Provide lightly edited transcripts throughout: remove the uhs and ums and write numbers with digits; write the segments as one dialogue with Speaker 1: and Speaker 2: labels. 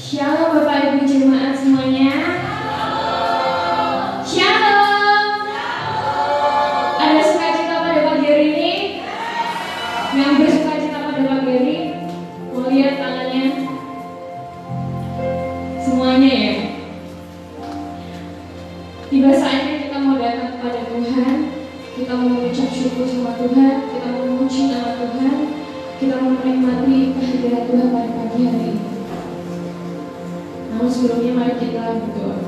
Speaker 1: Shalom Bapak Ibu jemaat semuanya. Shalom. Ada sukacita pada pagi hari ini? Yang bersukacita pada pagi hari? Mau lihat tangannya? Semuanya ya. Tiba saatnya kita mau datang kepada Tuhan. Kita mau mengucap syukur sama Tuhan. Kita mau memuji nama Tuhan. Kita mau menikmati kehadiran Tuhan pada pagi hari ini. Namun sebelumnya mari kita berdoa.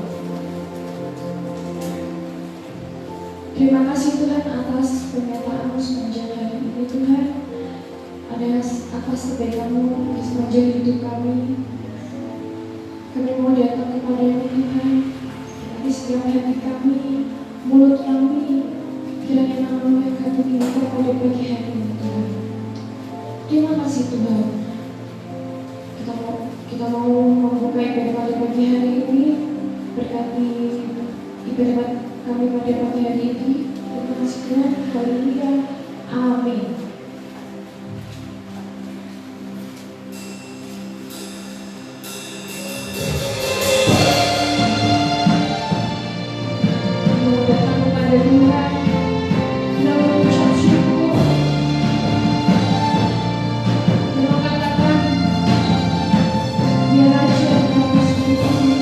Speaker 1: Terima kasih Tuhan atas pernyataan sepanjang hari ini Tuhan. Atas kebaikan-Mu di sepanjang hidup kami. Kami mau datang kepada-Mu Tuhan. Di setiap hati kami, mulut kami, kiranya nama-Mu yang kami minta pada pagi hari ini Tuhan. Terima kasih Tuhan. Kita mau membuka ibadah pada pagi hari ini. Berkati ibadah kami pada pagi hari ini. Terima kasih Tuhan. Haleluya. Amin. Mau datang kepada Tuhan. Kita mengucap syukur. Kita katakan Dia Raja yang mengasihi kami.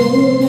Speaker 1: Aku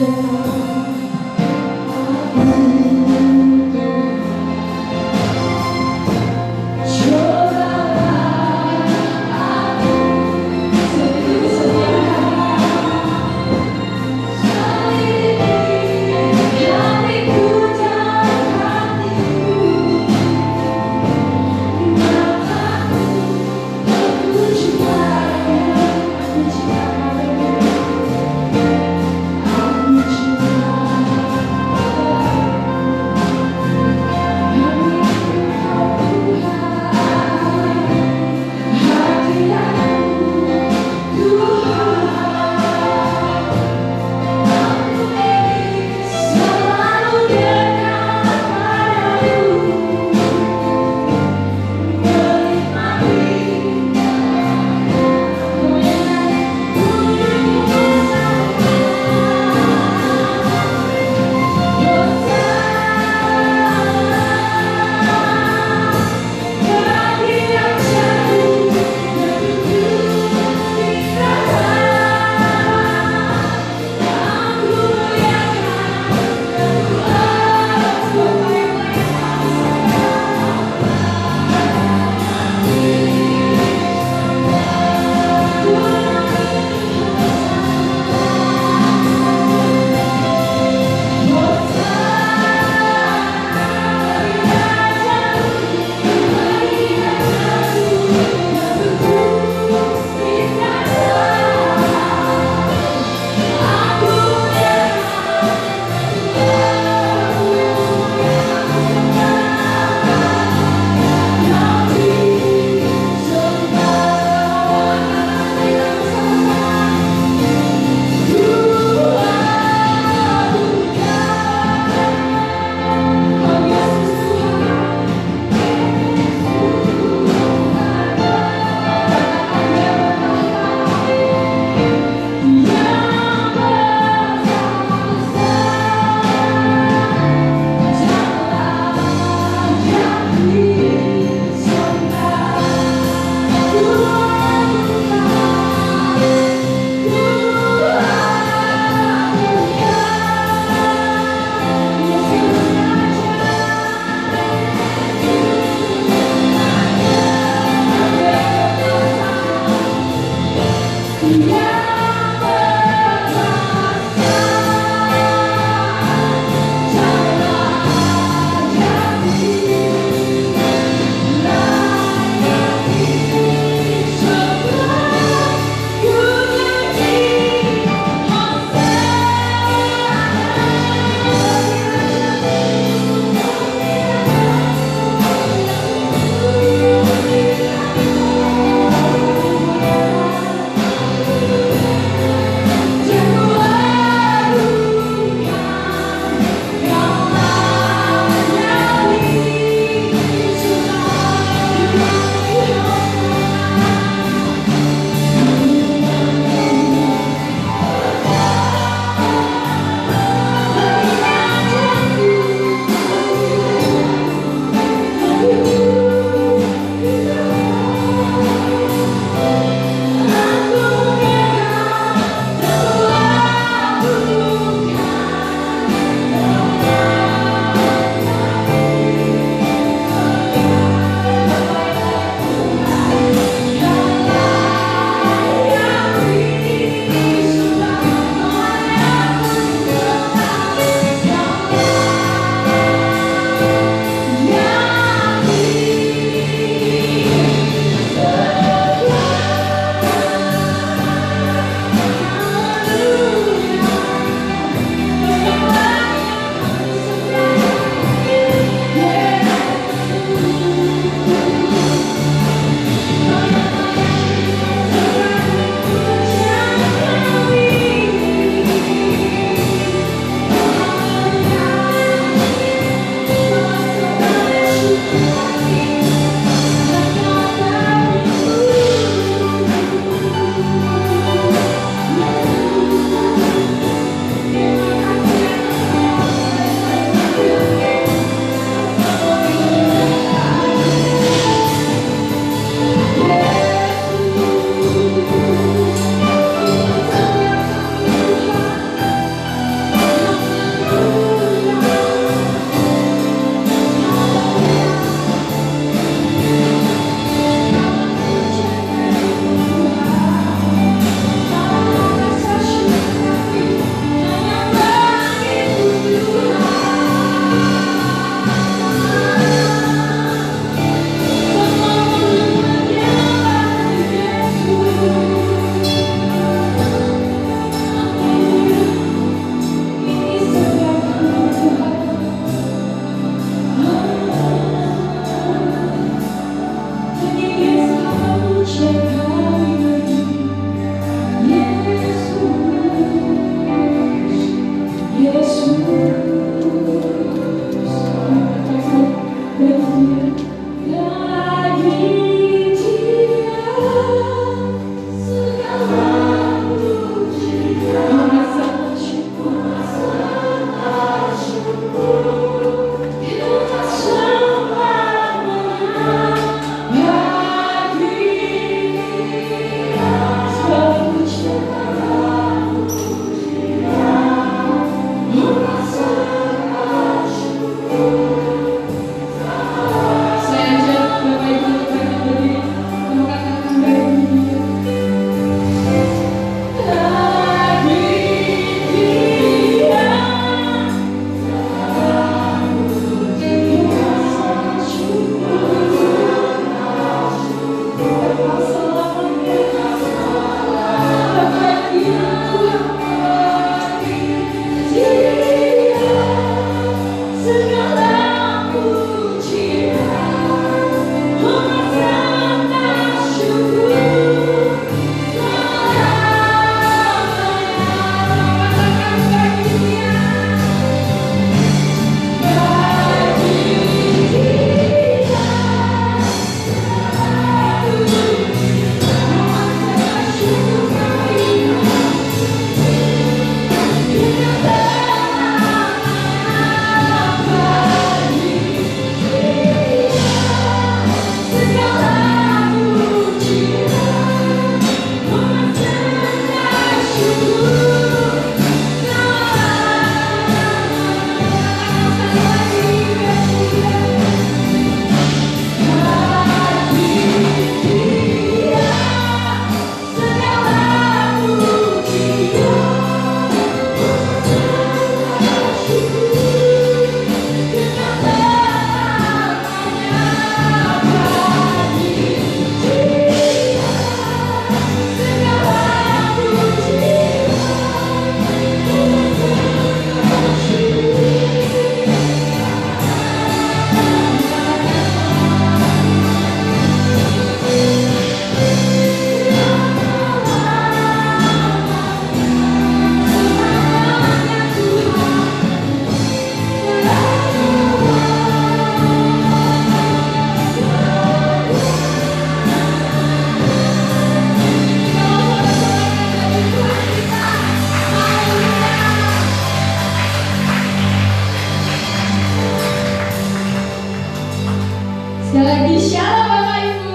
Speaker 1: Sekali lagi shalom Bapak Ibu.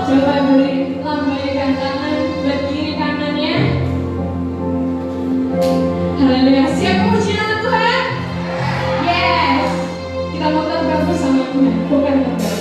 Speaker 1: Coba beri lambaikan tangan buat kiri kanannya. Haleluya. Siap memuji nama Tuhan? Yes. Kita mau terbang bersama Tuhan. Bukan terbang.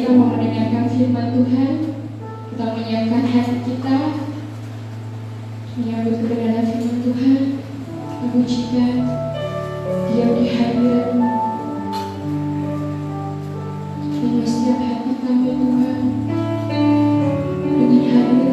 Speaker 1: kita mau mendengarkan firman Tuhan. Kita menyiapkan hati kita menyambut kebenaran firman Tuhan. Kita pujikan Dia di hadirat-Mu. Penuhi setiap hati kami Tuhan dengan hadir-Mu. Penuhi hatiku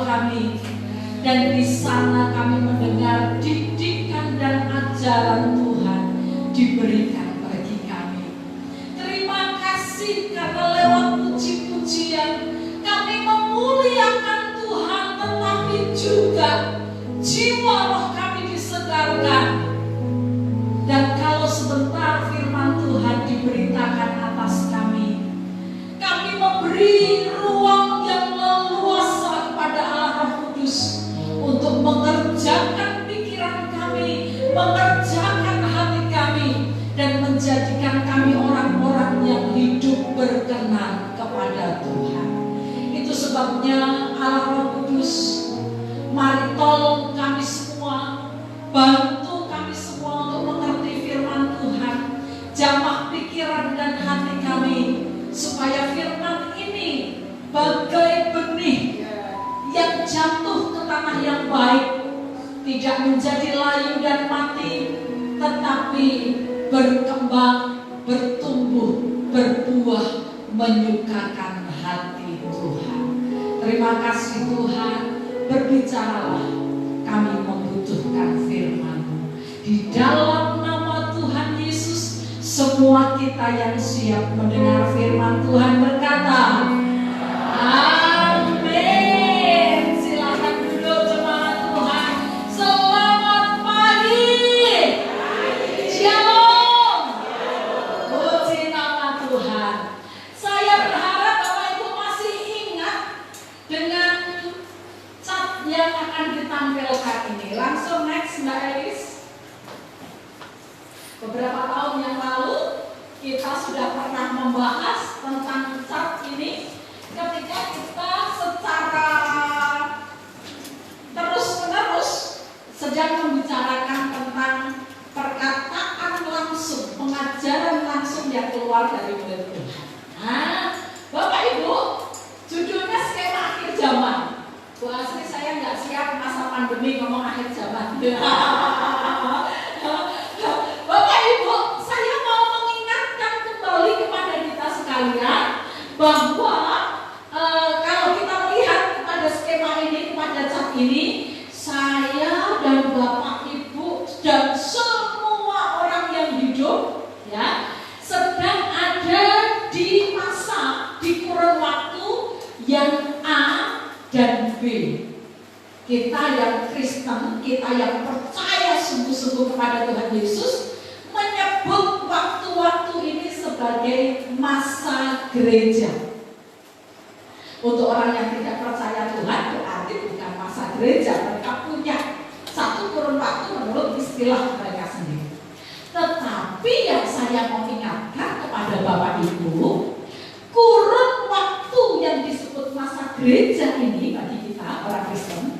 Speaker 2: jiwa kami. Dan di sana kami mendengar didikan dan ajaran Tuhan diberikan bagi kami. Terima kasih karena lewat puji-pujian kami memuliakan Tuhan, tetapi juga jiwa roh kami disegarkan. Dan kalau sebentar firman Tuhan diberitakan atas kami, kami memberi ruang yang leluasa kepada Allah Roh Kudus untuk mengerjakan pikiran kami, mengerjakan hati kami, dan menjadikan kami orang-orang yang hidup berkenan kepada Tuhan. Itu sebabnya Allah Roh Kudus, mari tolong kami semua, bantu kami semua untuk mengerti firman Tuhan, jamah pikiran dan hati kami, supaya firman ini bagai benih yang jatuh ke tanah yang baik, tidak menjadi layu dan mati, tetapi berkembang, bertumbuh, berbuah, menyukakan hati Tuhan. Terima kasih Tuhan, berbicaralah, kami membutuhkan firman-Mu. Di dalam nama Tuhan Yesus, semua kita yang siap mendengar firman Tuhan berkata, amin. Silakan duduk jemaat Tuhan. Selamat pagi. Shalom. Puji nama Tuhan. Saya berharap Bapak Ibu masih ingat dengan cat yang akan ditampilkan ini. Langsung next Mbak Elis. Beberapa tahun yang lalu kita sudah pernah membahas tentang cat ini ketika kita secara terus-menerus sedang membicarakan tentang perkataan langsung, pengajaran langsung yang keluar dari mulut Tuhan. Nah, Bapak Ibu, judulnya skema akhir zaman. Bu Asri, saya nggak siap masa pandemi ngomong akhir zaman. Bapak Ibu, saya mau mengingatkan kembali kepada kita sekalian bahwa kalau kita melihat kepada skema ini, kepada cat ini, saya dan Bapak Ibu dan semua orang yang hidup ya sedang ada di masa, di kurun waktu yang A dan B. Kita yang Kristen, kita yang percaya sungguh-sungguh kepada Tuhan Yesus, menyebut waktu-waktu ini sebagai masa gereja. Untuk orang yang tidak percaya Tuhan, berarti bukan masa gereja. Mereka punya satu kurun waktu menurut istilah mereka sendiri. Tetapi yang saya mau ingatkan kepada Bapak Ibu, kurun waktu yang disebut masa gereja ini bagi kita orang Kristen,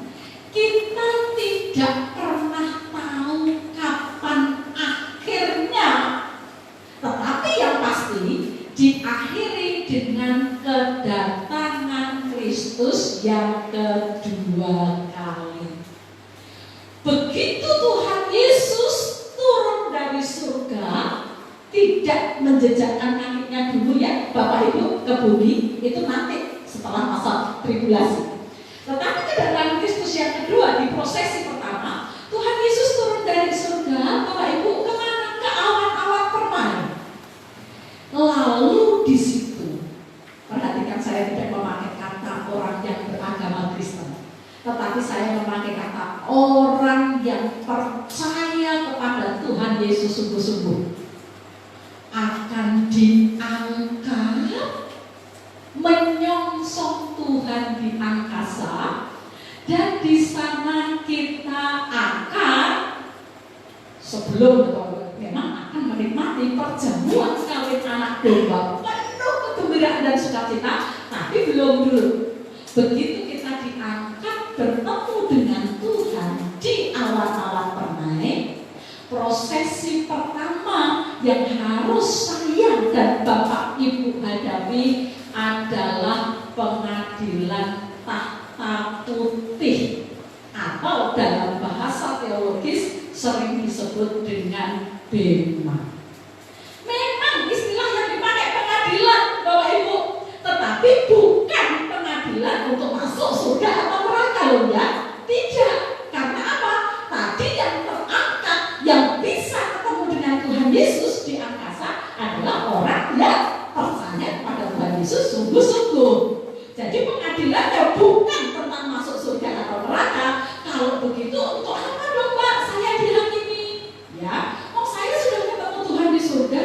Speaker 2: kita tidak pernah tahu kapan akhirnya. Tetapi yang pasti diakhiri dengan kedatangan Kristus yang kedua kali. Begitu Tuhan Yesus turun dari surga, tidak menjejakkan kakinya dulu ya Bapak Ibu ke bumi, itu nanti setelah masa tribulasi. Tetapi kedatangan Kristus yang kedua di prosesi pertama, Tuhan Yesus turun dari surga, Bapak Ibu kemana? Ke awan-awan permai. Lalu di situ, perhatikan saya tidak memakai kata orang yang beragama Kristen, tetapi saya memakai kata orang yang percaya kepada Tuhan Yesus sungguh-sungguh akan diangkat menyongsong Tuhan di angkasa, dan di sana kita akan sebelum memang akan menikmati perjamuan kawin anak domba penuh kegembiraan dan sukacita, tapi belum dulu. Begitu kita diangkat bertemu dengan Tuhan di awan-awan permai, prosesi pertama yang harus saya dan Bapak Ibu hadapi adalah pengadilan tahta putih, atau dalam bahasa teologis sering disebut dengan bema. Memang istilah yang dipakai pengadilan Bapak Ibu, tetapi bukan pengadilan untuk masuk surga atau neraka, loh ya. Tidak. Karena apa? Tadi yang terangkat, yang bisa ketemu dengan Tuhan Yesus di angkasa adalah orang yang percaya pada Tuhan Yesus sungguh-sungguh. Jadi pengadilannya bukan tentang masuk surga atau neraka. Kalau begitu untuk apa dong Pak saya dihakimi? Ya, saya sudah ketemu Tuhan di surga,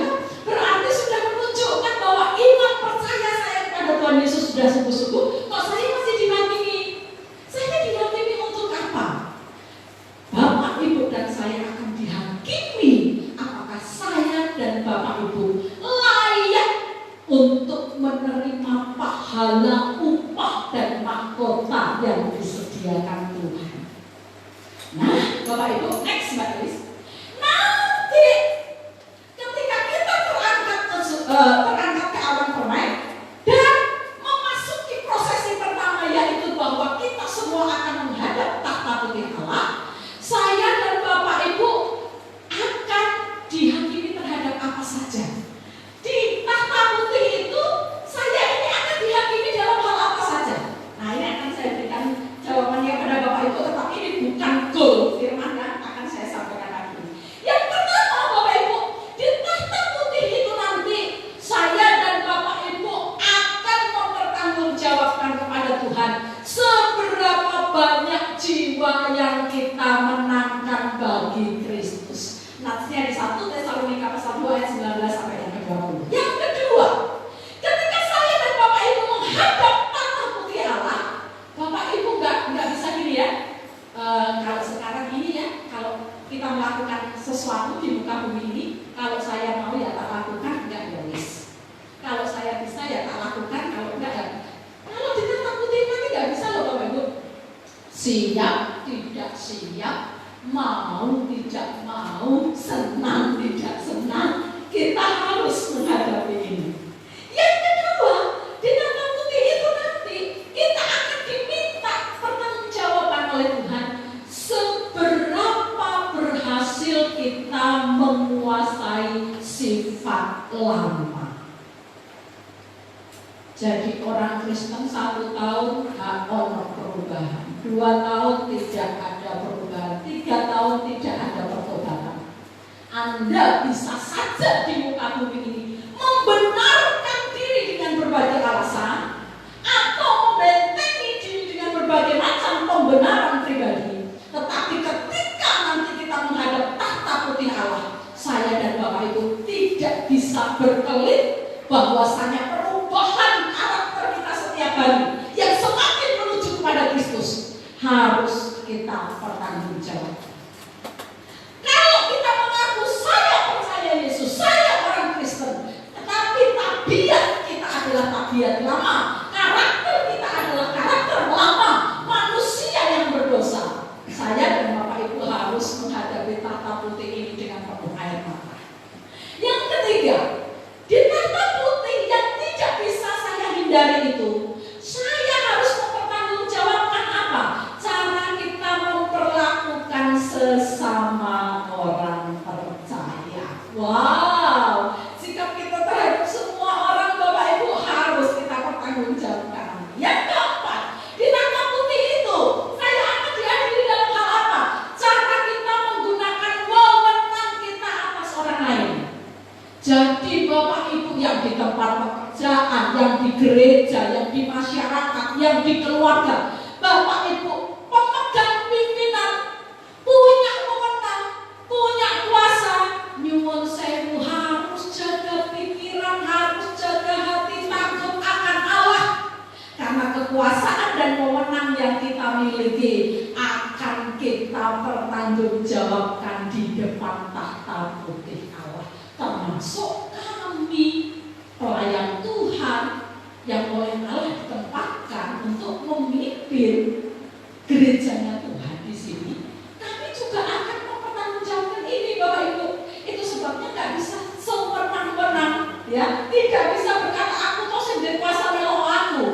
Speaker 2: berarti sudah menunjukkan bahwa iman percaya saya kepada Tuhan Yesus sudah sungguh-sungguh. Kok saya masih dihakimi? Saya dihakimi untuk apa? Bapak Ibu dan saya akan dihakimi apakah saya dan Bapak Ibu layak untuk menerima pahala, upah dan mahkota yang disediakan Tuhan. Nah, Bapak Ibu, next Mbak Lis. Nanti ketika kita terangkat ke awan permai dan memasuki prosesi pertama, yaitu bahwa kita semua akan menghadap tahta putih Allah, saya dan Bapak Ibu akan dihakimi terhadap apa saja. Di tahta putih itu saya ini akan dihakimi dalam hal apa saja. Nah, ini akan saya berikan jawabannya pada Bapak Ibu, tetapi ini bukan goal firman yang akan saya sampaikan lagi. Yang pertama Bapak Ibu, di tahta putih itu nanti saya dan Bapak Ibu akan mempertanggungjawabkan kepada Tuhan seberapa banyak jiwa yang kita menangkan bagi Kristus. Natsnya di 1 Tesalonika pasal 2 ayat 19 sampai yang ke-20. Yang kedua, ketika saya dan Bapak Ibu menghadap tahta putih Allah, Bapak Ibu nggak bisa gini ya. Kalau sekarang ini ya, kalau kita melakukan sesuatu di muka bumi ini, kalau saya mau ya tak lakukan, enggak ya wis. Kalau saya bisa ya tak lakukan, kalau enggak ya. Kalau di tahta putih nanti nggak bisa loh Bapak Ibu. Siap, tidak siap, mau, tidak mau, senang, tidak senang, kita harus menghadapi ini. Yang kedua, di tahta putih itu nanti kita akan diminta pertanggungjawaban oleh Tuhan seberapa berhasil kita menguasai sifat lama. Jadi orang Kristen 1 tahun hak honor perubahan, 2 tahun tidak ada perubahan, 3 tahun tidak ada pertobatan. Anda bisa saja di muka bumi ini membenarkan diri dengan berbagai alasan atau membentengi diri dengan berbagai macam pembenaran pribadi. Tetapi ketika nanti kita menghadap tahta putih Allah, saya dan Bapak Ibu tidak bisa berkelit bahwasanya perubahan karakter kita setiap hari yang semakin menuju kepada Kristus harus kita pertanggungjawabkan. Kalau kita mengaku saya percaya Yesus, saya orang Kristen, tetapi tabiat kita adalah tabiat lama, karakter kita adalah karakter lama, manusia yang berdosa, saya dan Bapak Ibu harus menghadapi tahta putih ini dengan penuh air mata. Yang ketiga, di tahta putih yang tidak bisa saya hindari itu, saya harus mempertanggungjawabkan apa? Cara kita memperlakukan sesama orang percaya. Wow, sikap kita terhadap semua orang Bapak Ibu harus kita pertanggungjawabkan. Yang keempat, di tahta putih itu saya akan diadili dalam hal apa? Cara kita menggunakan wewenang kita atas orang lain. Jadi Bapak Ibu yang di tempat pekerjaan, yang di gereja, yang di masyarakat, yang di keluarga, Bapak Ibu pemegang pimpinan punya wewenang, punya kuasa, nyuwun sewu harus jaga pikiran, harus jaga hati, takut akan Allah. Karena kekuasaan dan wewenang yang kita miliki akan kita pertanggungjawabkan di depan tahta putih Allah. Termasuk kami pelayan Tuhan yang oleh Allah ditempatkan untuk memimpin gerejanya Tuhan di sini. Kami juga akan mempertanggungjawabkan ini Bapak Ibu. Itu sebabnya nggak bisa sewenang-wenang, ya. Tidak bisa berkata aku toh sendiri kuasa melo aku,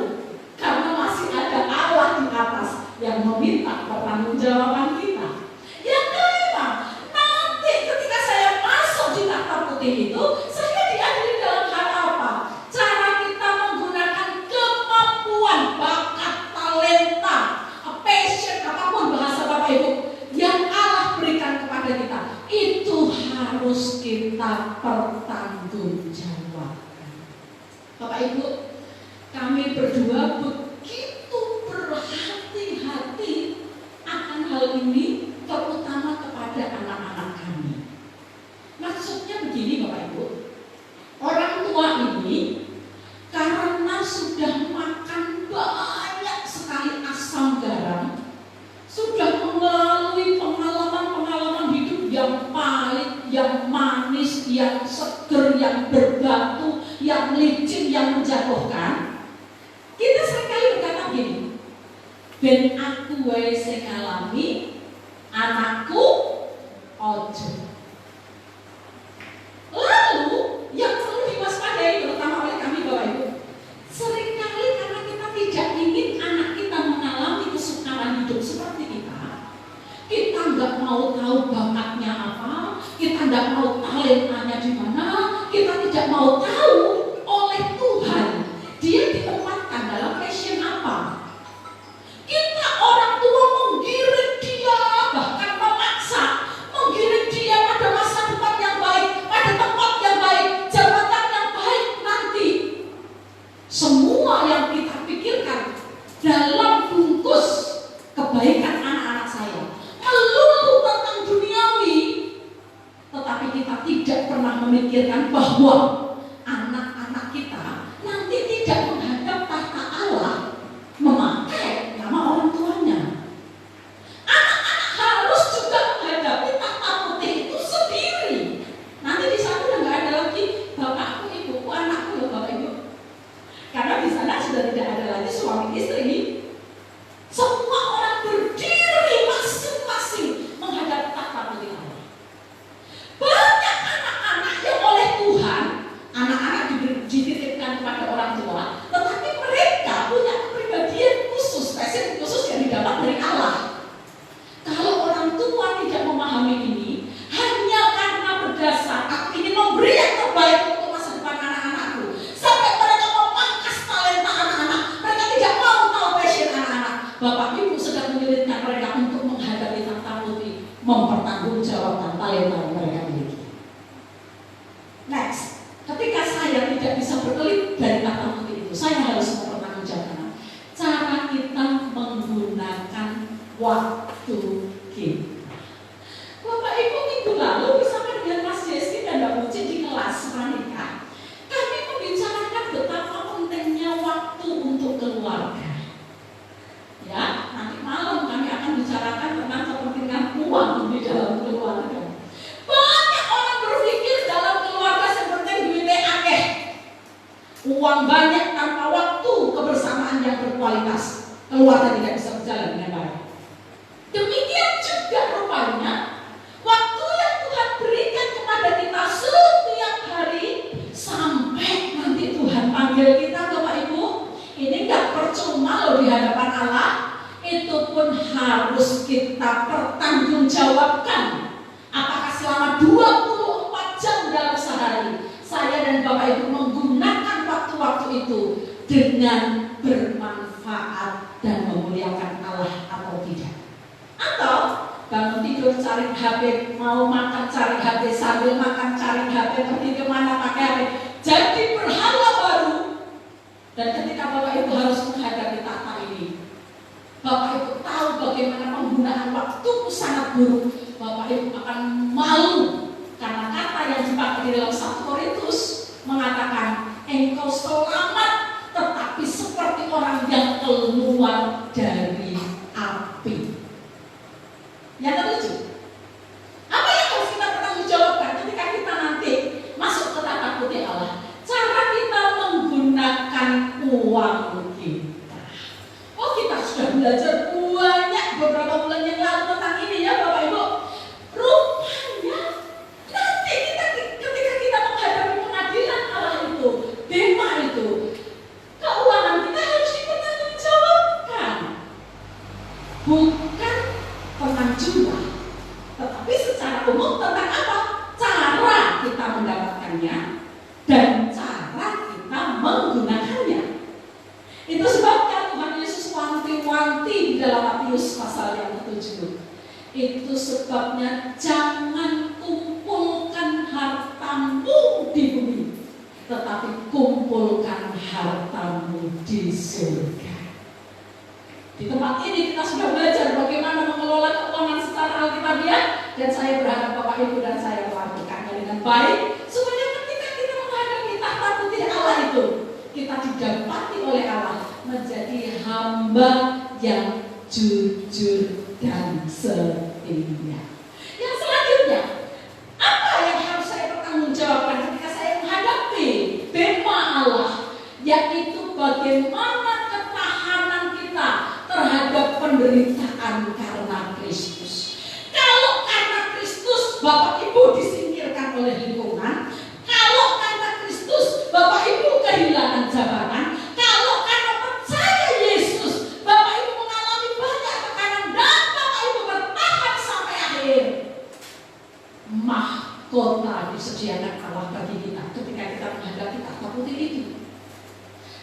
Speaker 2: karena masih ada Allah di atas yang meminta pertanggungjawaban kita. Yang kelima, nanti ketika saya masuk di tahta putih itu, saya diadili dalam hal apa? Cara kita menggunakan kemampuan, bakat, talenta, passion kita pertanggungjawabkan. Bapak Ibu, kami berdua begitu berhati-hati akan hal ini, terutama kepada anak-anak kami. Maksudnya begini Bapak Ibu, orang tua ini karena sudah makan banyak sekali asam garam, sudah melalui pengalaman-pengalaman hidup yang pahit, yang manis, yang seger, yang berbatu, yang licin, yang menjatuhkan. Kita seringkali berkata gini, ben aku wae sing ngalami, anakku ojo. Lalu yang perlu diwaspadai terutama oleh kami Bapak Ibu, seringkali karena kita tidak ingin anak kita mengalami kesukaran hidup seperti kita nggak mau tahu bakatnya apa, kita nggak mau talentanya di mana, kita tidak mau tahu oleh Tuhan dia ditempatkan dalam passion apa. Kita orang tua menggiring dia, bahkan memaksa menggiring dia pada masa depan yang baik, pada tempat yang baik, jabatan yang baik nanti. Semua yang kita pikirkan dalam bungkus kebaikan anak-anak saya melulu tentang duniawi, tetapi kita tidak pernah memikirkan bahwa anak-anak kita nanti tidak menghadap tahta Allah memakai nama orang tuanya. Anak-anak harus juga menghadapi tahta putih itu sendiri. Nanti di sana udah nggak ada lagi bapakku, ibuku, anakku ya Bapak Ibu, karena di sana sudah tidak ada lagi suami istri. Semua orang berdiri masing-masing menghadap tahta putih Allah. Banyak anak-anak yang oleh Tuhan, anak-anak dititipkan kepada orang tua, tetapi mereka punya kepribadian khusus, spesial khusus yang didapat dari Allah. Kalau orang tua tidak memahami ini, hanya karena berdasar aku ingin memberi yang terbaik untuk masa depan anak-anakku, sampai mereka memangkas talenta anak-anak, mereka tidak mau tahu passion anak-anak. Bapak Ibu sedang menyulitkan mereka untuk menghadapi tahta putih, mempertanggungjawabkan talenta yang mereka miliki. Next, ketika saya tidak bisa berkelit dari tahta putih itu, saya harus mempertanggungjawabkan cara kita menggunakan waktu kita. Bapak Ibu, minggu lalu bersama dengan Mas Jessica dan Mbak Puji di kelas pranikah, kami membicarakan betapa pentingnya waktu untuk keluarga. Ya, nanti malam kami akan bicarakan tentang kepentingan uang di dalam keluarga. Banyak orang berpikir dalam keluarga seperti duitnya akeh, uang banyak tanpa waktu kebersamaan yang berkualitas, keluarga tidak bisa berjalan dengan baik. Demikian juga rupanya waktu yang Tuhan berikan kepada kita setiap hari sampai nanti Tuhan panggil kita Bapak Ibu. Ini gak percuma loh di hadapan Allah. Itu pun harus kita pertanggungjawabkan. Apakah selama 24 jam dalam sehari saya dan Bapak Ibu menggunakan waktu-waktu itu dengan bermanfaat dan memuliakan Allah atau tidak? Atau bangun tidur cari HP, mau makan cari HP, sambil makan cari HP, pergi kemana pakai HP, jadi berhala baru. Dan ketika Bapak Ibu harus menghadapi tahta ini, Bapak Ibu tahu bagaimana penggunaan waktuku sangat buruk, Bapak Ibu akan malu. Karena kata yang dipakai di dalam 1 Korintus mengatakan, engkau selamat tetapi seperti orang yang keluar dari api. Yang terlucu, apa yang harus kita pertanggungjawabkan ketika kita nanti masuk ke tahta putih Allah? Cara kita menggunakan uang kita. Oh, kita sudah belajar banyak beberapa bulan yang lalu tentang ini ya Bapak Ibu. Rupanya nanti ketika kita menghadapi pengadilan Allah itu, bema itu, keuangan kita harus dipertanggungjawabkan. Bukan tentang jumlah, tetapi secara umum tentang apa? Cara kita mendapatkannya dan cara kita menggunakannya. Itu sebabnya Tuhan Yesus wanti-wanti di dalam Matius pasal yang ke-7. Itu sebabnya jangan kumpulkan harta hartamu di bumi, tetapi kumpulkan hartamu di surga. Di tempat ini kita sudah belajar bagaimana mengelola keuangan secara alkitabiah, dan saya berharap Bapak Ibu dan saya melakukannya dengan baik, supaya ketika kita menghadapi tahta putih Allah itu, kita didapati oleh Allah menjadi hamba yang jujur dan setia. Yang selanjutnya, apa yang harus saya pertanggungjawabkan ketika saya menghadapi bema Allah, yaitu bagaimana ketahanan kita terhadap penderitaan karena Kristus. Kalau karena Kristus Bapak Ibu disingkirkan oleh lingkungan, kalau karena Kristus Bapak Ibu kehilangan jabatan, kalau karena percaya Yesus Bapak Ibu mengalami banyak tekanan dan Bapak Ibu bertahan sampai akhir, mahkota disediakan Allah bagi kita ketika kita menghadapi tahta putih itu.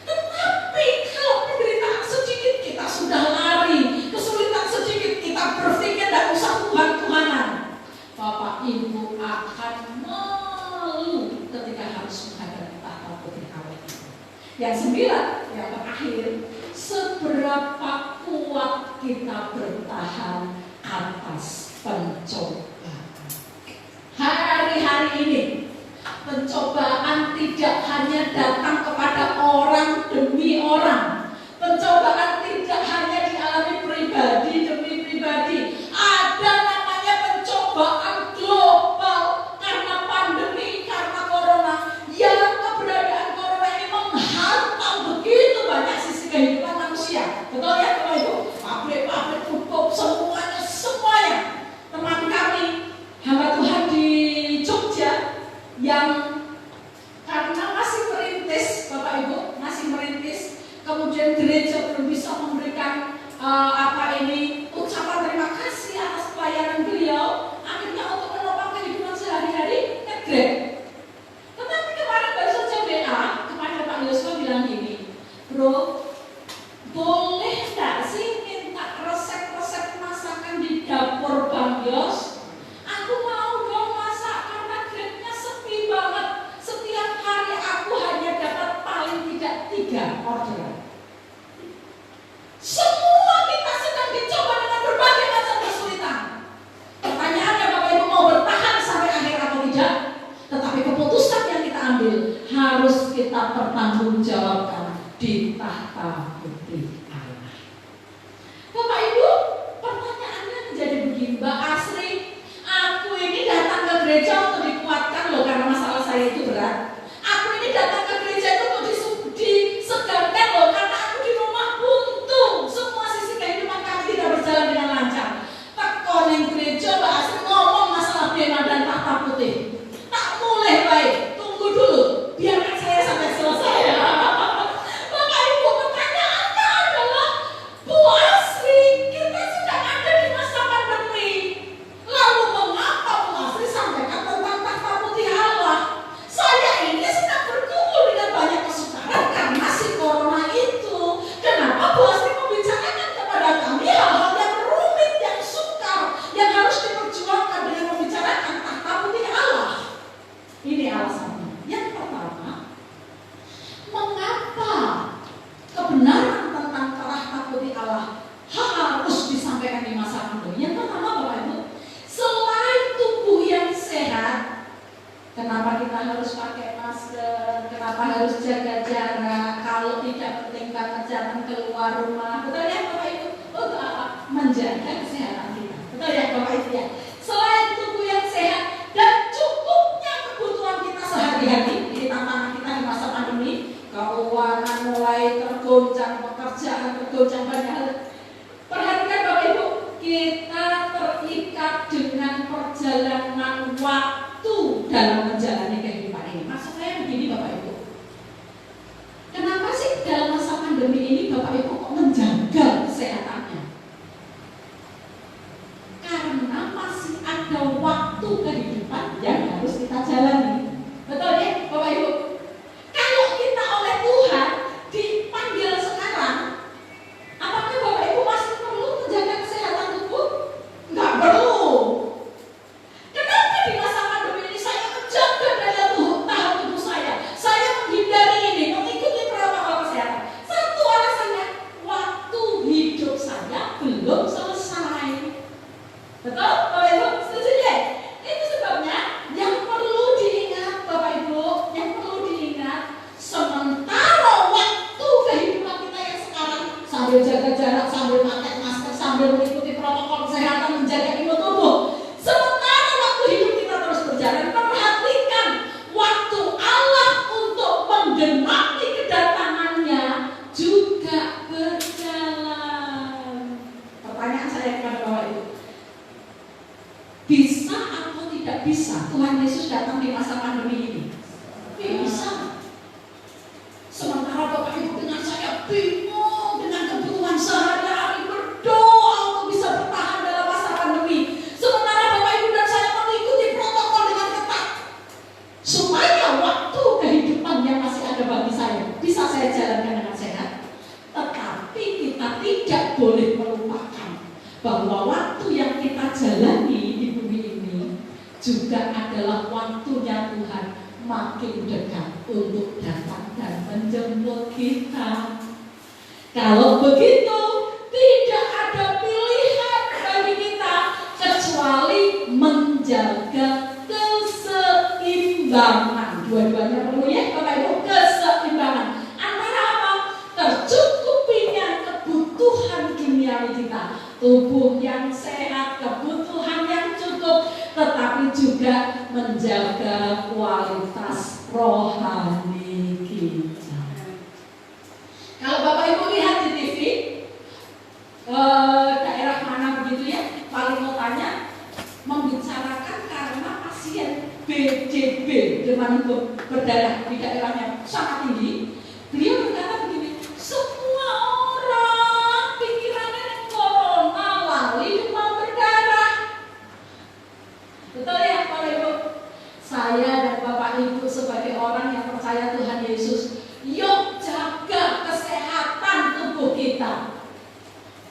Speaker 2: Tetapi kalau penderitaan sedikit kita sudah lari, kesulitan sedikit kita berpikir dan usah Tuhan-Tuhanan, Bapak Ibu akan malu ketika harus menghadapi tahta putih Allah. Yang 9, yang terakhir, seberapa kuat kita bertahan atas pencobaan. Hari-hari ini pencobaan tidak hanya datang kepada orang demi orang. Pencobaan tidak hanya dialami pribadi demi pribadi. Ada namanya pencobaan global karena pandemi, karena corona. Yang keberadaan corona ini menghantam begitu banyak sisi kehidupan manusia. Betul ya Bapak Ibu? Pabrik-pabrik tutup, semuanya. Teman kami, hamba Tuhan di Jogja, yang karena masih merintis, Bapak Ibu masih merintis, kemudian gereja belum bisa memberikan ucapan terima kasih atas pelayanan beliau, akhirnya untuk menopang kehidupan sehari-hari nge-grab. Tetapi kemarin baru saja WA kepada Pak Yosua bilang gini, bro, boleh nggak sih minta resep-resep masakan di dapur Bang Yos? Aku mau dong masak karena grade-nya sepi banget. Setiap hari aku hanya dapat paling tidak 3 orderan. Semua kita sedang dicoba dengan berbagai macam kesulitan. Pertanyaannya Bapak Ibu mau bertahan sampai akhir atau tidak? Tetapi keputusan yang kita ambil harus kita pertanggungjawabkan di tahta putih Allah. Bapak Ibu, pertanyaannya menjadi begini, Mbak Asri, aku ini datang ke gereja untuk dikuatkan loh karena masalah saya itu berat. Aku ini datang ke gereja itu untuk disegarkan loh karena aku di rumah buntu. Semua sisi kehidupan kami tidak berjalan dengan lancar. Tekon yang gereja Mbak Asri ngomong masalah bema dan tahta putih. Tak mulai baik, tunggu dulu, biarkan saya sampai selesai. Bapak Ibu, pertanyaannya adalah, Bu Asri, kita sedang ada di masa pandemi. Lalu mengapa Bu Asri sampaikan tentang tahta putih Allah? Saya ini sedang berkumpul dengan banyak kesukaran karena si corona itu. Kenapa Bu Asri membicarakan kepada kami hal-hal yang rumit, yang sukar, yang harus diperjuangkan dengan membicarakan tahta putih Allah? Ini alasannya. Yang pertama, mengapa kebenaran tentang tahta putih Allah harus disampaikan di masa pandemi? Yang pertama Bapak Ibu, selain tubuh yang sehat, kenapa kita harus pakai masker? Kenapa harus jaga jarak? Kalau tidak penting banget jangan keluar rumah. Betul ya Bapak Ibu? Untuk apa? Menjaga kesehatan kita. Betul ya Bapak Ibu ya? Selain tubuh yang sehat dan cukupnya kebutuhan kita sehari-hari di tantangan kita di masa pandemi, keuangan mulai tergoncang, pekerjaan tergoncang, banyak hal. Perhatikan Bapak Ibu, kita terikat dengan perjalanan waktu dalam menjalani kehidupan ini. Maksud saya begini Bapak Ibu, kenapa sih dalam masa pandemi ini Bapak Ibu kok menjaga kesehatannya? sambil mengikuti protokol kesehatan, menjaga imun tubuh. Sementara waktu hidup kita terus berjalan, perhatikan waktu Allah untuk menggenapi kedatangannya juga berjalan. Pertanyaan saya kepada Bapak Ibu, bisa atau tidak bisa Tuhan Yesus datang di masa pandemi ini? Bisa. Sementara Bapak Ibu dengan saya bingung dengan kebutuhan sehari-hari, berdoa untuk bisa bertahan dalam masa pandemi. Sementara Bapak Ibu dan saya mengikuti protokol dengan ketat, supaya waktu kehidupan yang masih ada bagi saya bisa saya jalankan dengan sehat. Tetapi kita tidak boleh melupakan bahwa waktu yang kita jalani di bumi ini juga adalah waktunya Tuhan makin dekat untuk datang dan menjemput kita. Kalau begitu, tidak ada pilihan bagi kita kecuali menjaga keseimbangan. Dua-duanya perlu ya Bapak Ibu, keseimbangan antara apa? Tercukupinya kebutuhan duniawi kita, tubuh yang sehat, kebutuhan yang cukup, tetapi juga menjaga kualitas rohani kita. Kalau Bapak Ibu lihat di TV, daerah mana begitu ya, wali kotanya membicarakan karena pasien BDB, demam berdarah di daerahnya sangat tinggi. Beliau berkata begini, semua orang pikirannya corona, lali demam berdarah. Betul ya Bapak Ibu? Saya dan Bapak Ibu sebagai orang yang percaya Tuhan Yesus, yuk jaga kesehatan tubuh kita.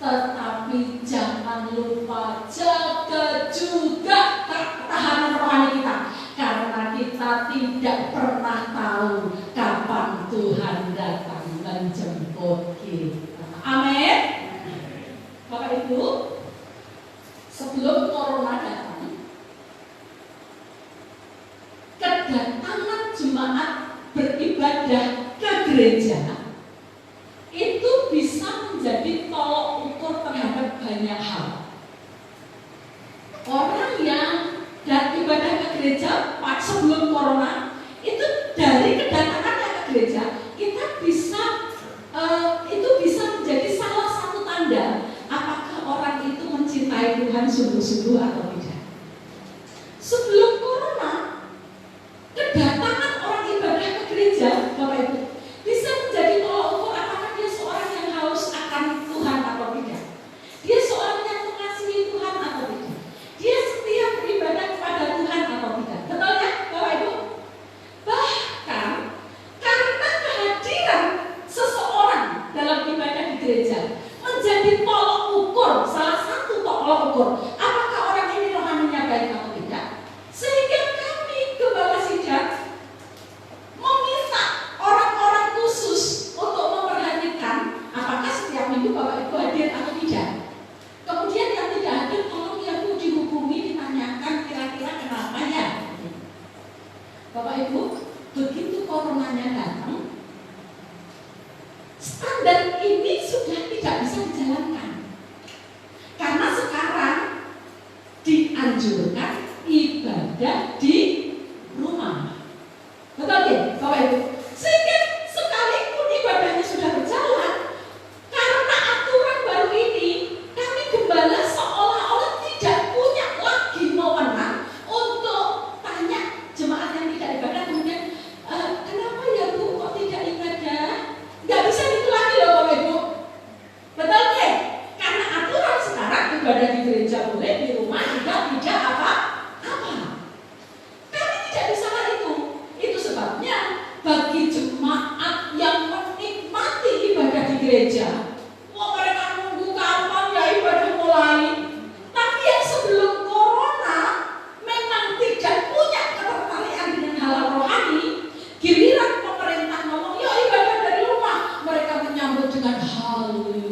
Speaker 2: Tetapi jangan lupa jaga juga ketahanan rohani kita, karena kita tidak pernah tahu kapan Tuhan datang menjemput kita. Amin. Bapak Ibu, sebelum corona datang, kedatangan jemaat beribadah ke gereja itu bisa menjadi tolok ukur terhadap banyak hal. Orang yang ibadah ke gereja sebelum corona itu, dari kedatangannya ke gereja kita bisa itu bisa menjadi salah satu tanda apakah orang itu mencintai Tuhan sungguh-sungguh atau tidak. Sebelum corona, kedatangan orang ibadah ke gereja, Bapak Ibu, bisa menjadi tolak ukur apakah dia seorang yang haus akan Tuhan atau tidak. Dia seorang yang mengasihi Tuhan atau tidak. Dia setia beribadah kepada Tuhan atau tidak. Betul ya Bapak Ibu? Bahkan karena kehadiran seseorang dalam ibadah di gereja menjadi tolak ukur, salah satu tolak ukur apakah orang ini rohaninya baik atau tidak. Sehingga kami Gembala Sidang meminta orang-orang khusus untuk memperhatikan apakah setiap minggu Bapak Ibu hadir atau tidak. Kemudian yang tidak hadir tolong ya Bu dihubungi, ditanyakan kira-kira kenapa ya. Bapak Ibu, begitu coronanya datang, standar ini sudah tidak bisa dijalankan. Karena sekarang dianjurkan ibadah di rumah. Betul ya Bapak Ibu? Sehingga sekalipun ibadahnya sudah berjalan, karena aturan baru ini, kami gembala seolah-olah tidak punya lagi wewenang untuk tanya jemaat yang tidak ibadah kemudian kenapa ya Bu kok tidak ibadah? Nggak bisa gitu lagi loh Bapak Ibu. Betul ya? Karena aturan sekarang ibadah di gereja boleh, di rumah juga tidak apa-apa. Kami tidak bisa hal itu. Itu sebabnya bagi jemaat yang menikmati ibadah di gereja, mereka nunggu kapan ya ibadah mulai. Tapi yang sebelum corona memang tidak punya ketertarikan dengan hal rohani, giliran pemerintah ngomong ya ibadah dari rumah, mereka menyambut dengan haleluya.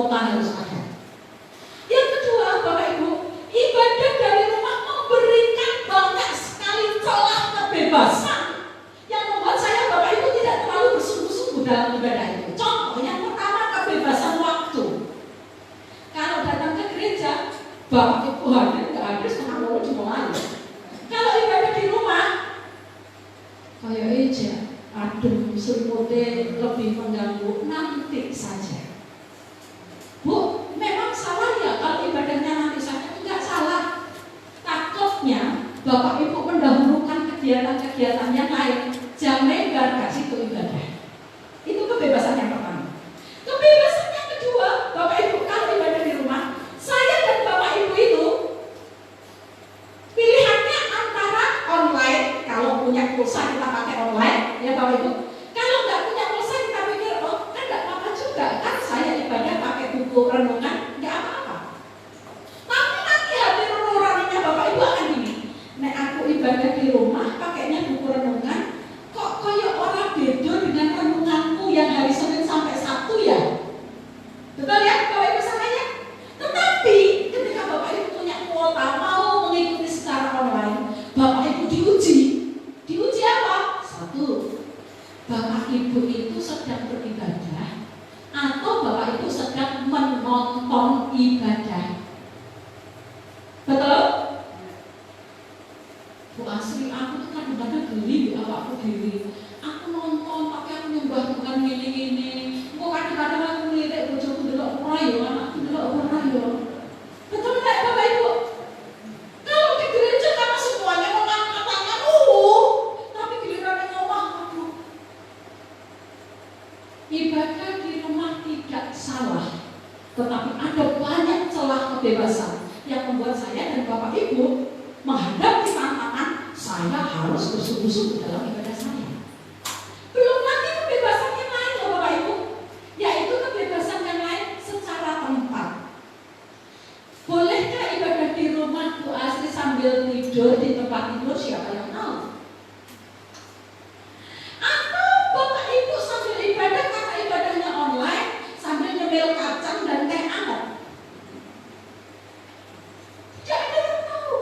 Speaker 2: kota harus ada. Yang kedua, Bapak Ibu, ibadah dari rumah memberikan banyak sekali celah kebebasan yang membuat saya, Bapak Ibu, tidak terlalu bersungguh-sungguh dalam ibadah itu. Contoh yang pertama, kebebasan waktu. Kalau datang ke gereja, Bapak Ibu hadir, nggak hadir setengah loro dimulai. Kalau ibadah di rumah, kayak aja, aduh, serpote lebih mengganggu, nanti saja. Bu, memang salah ya kalau ibadahnya nanti saja? Enggak salah. Takutnya Bapak Ibu mendahulukan kegiatan-kegiatan yang lain, jangan gak situ ibadah. Itu kebebasan yang pertama. Kebebasan yang kedua, Bapak Ibu kalau ibadah di rumah, saya dan Bapak Ibu itu pilihannya antara online, kalau punya pulsa kita pakai online, ya Bapak Ibu. Kalau nggak punya pulsa kita pikir, oh kan nggak apa-apa juga, kan saya ibadah pakai buku renungan, nggak apa-apa. Tapi nanti hati nuraninya Bapak Ibu akan gini, nek aku ibadah di rumah pakainya buku renungan, kok kayak orang beda dengan renunganku yang hari Senin sampai Sabtu ya? Betul ya Bapak Ibu samanya? Tetapi ketika Bapak Ibu punya kuota mau mengikuti secara online, Bapak Ibu diuji. Diuji apa? Satu, Bapak Ibu itu sedang beribadah atau Bapak Ibu sedang menonton ibadah. Betul? Bu Asri, aku tuh kadang-kadang geli awakku dhewe. Aku nonton tapi aku nyembah Tuhan ngene-ngene. Kok kadang-kadang aku ngelirik bojoku delok ora ya, anakku delok ora ya. Betul enggak Bapak Ibu? Kalau di gereja karena semuanya mengangkat tangan, tapi giliran ngomong, aduh. Ibadah di rumah tidak salah, tetapi ada banyak celah kebebasan yang membuat saya dan Bapak Ibu menghadapi tantangan. Saya harus bersungguh-sungguh dalam ibadah saya. Belum lagi kebebasan yang lain loh Bapak Ibu, yaitu kebebasan yang lain secara tempat. Bolehkah ibadah di rumah Bu Asri sambil tidur di tempat tidur? Siapa yang tahu? Atau Bapak Ibu sambil ibadah karena ibadahnya online, sambil nyemil kacang dan teh anget? Tidak ada yang tahu.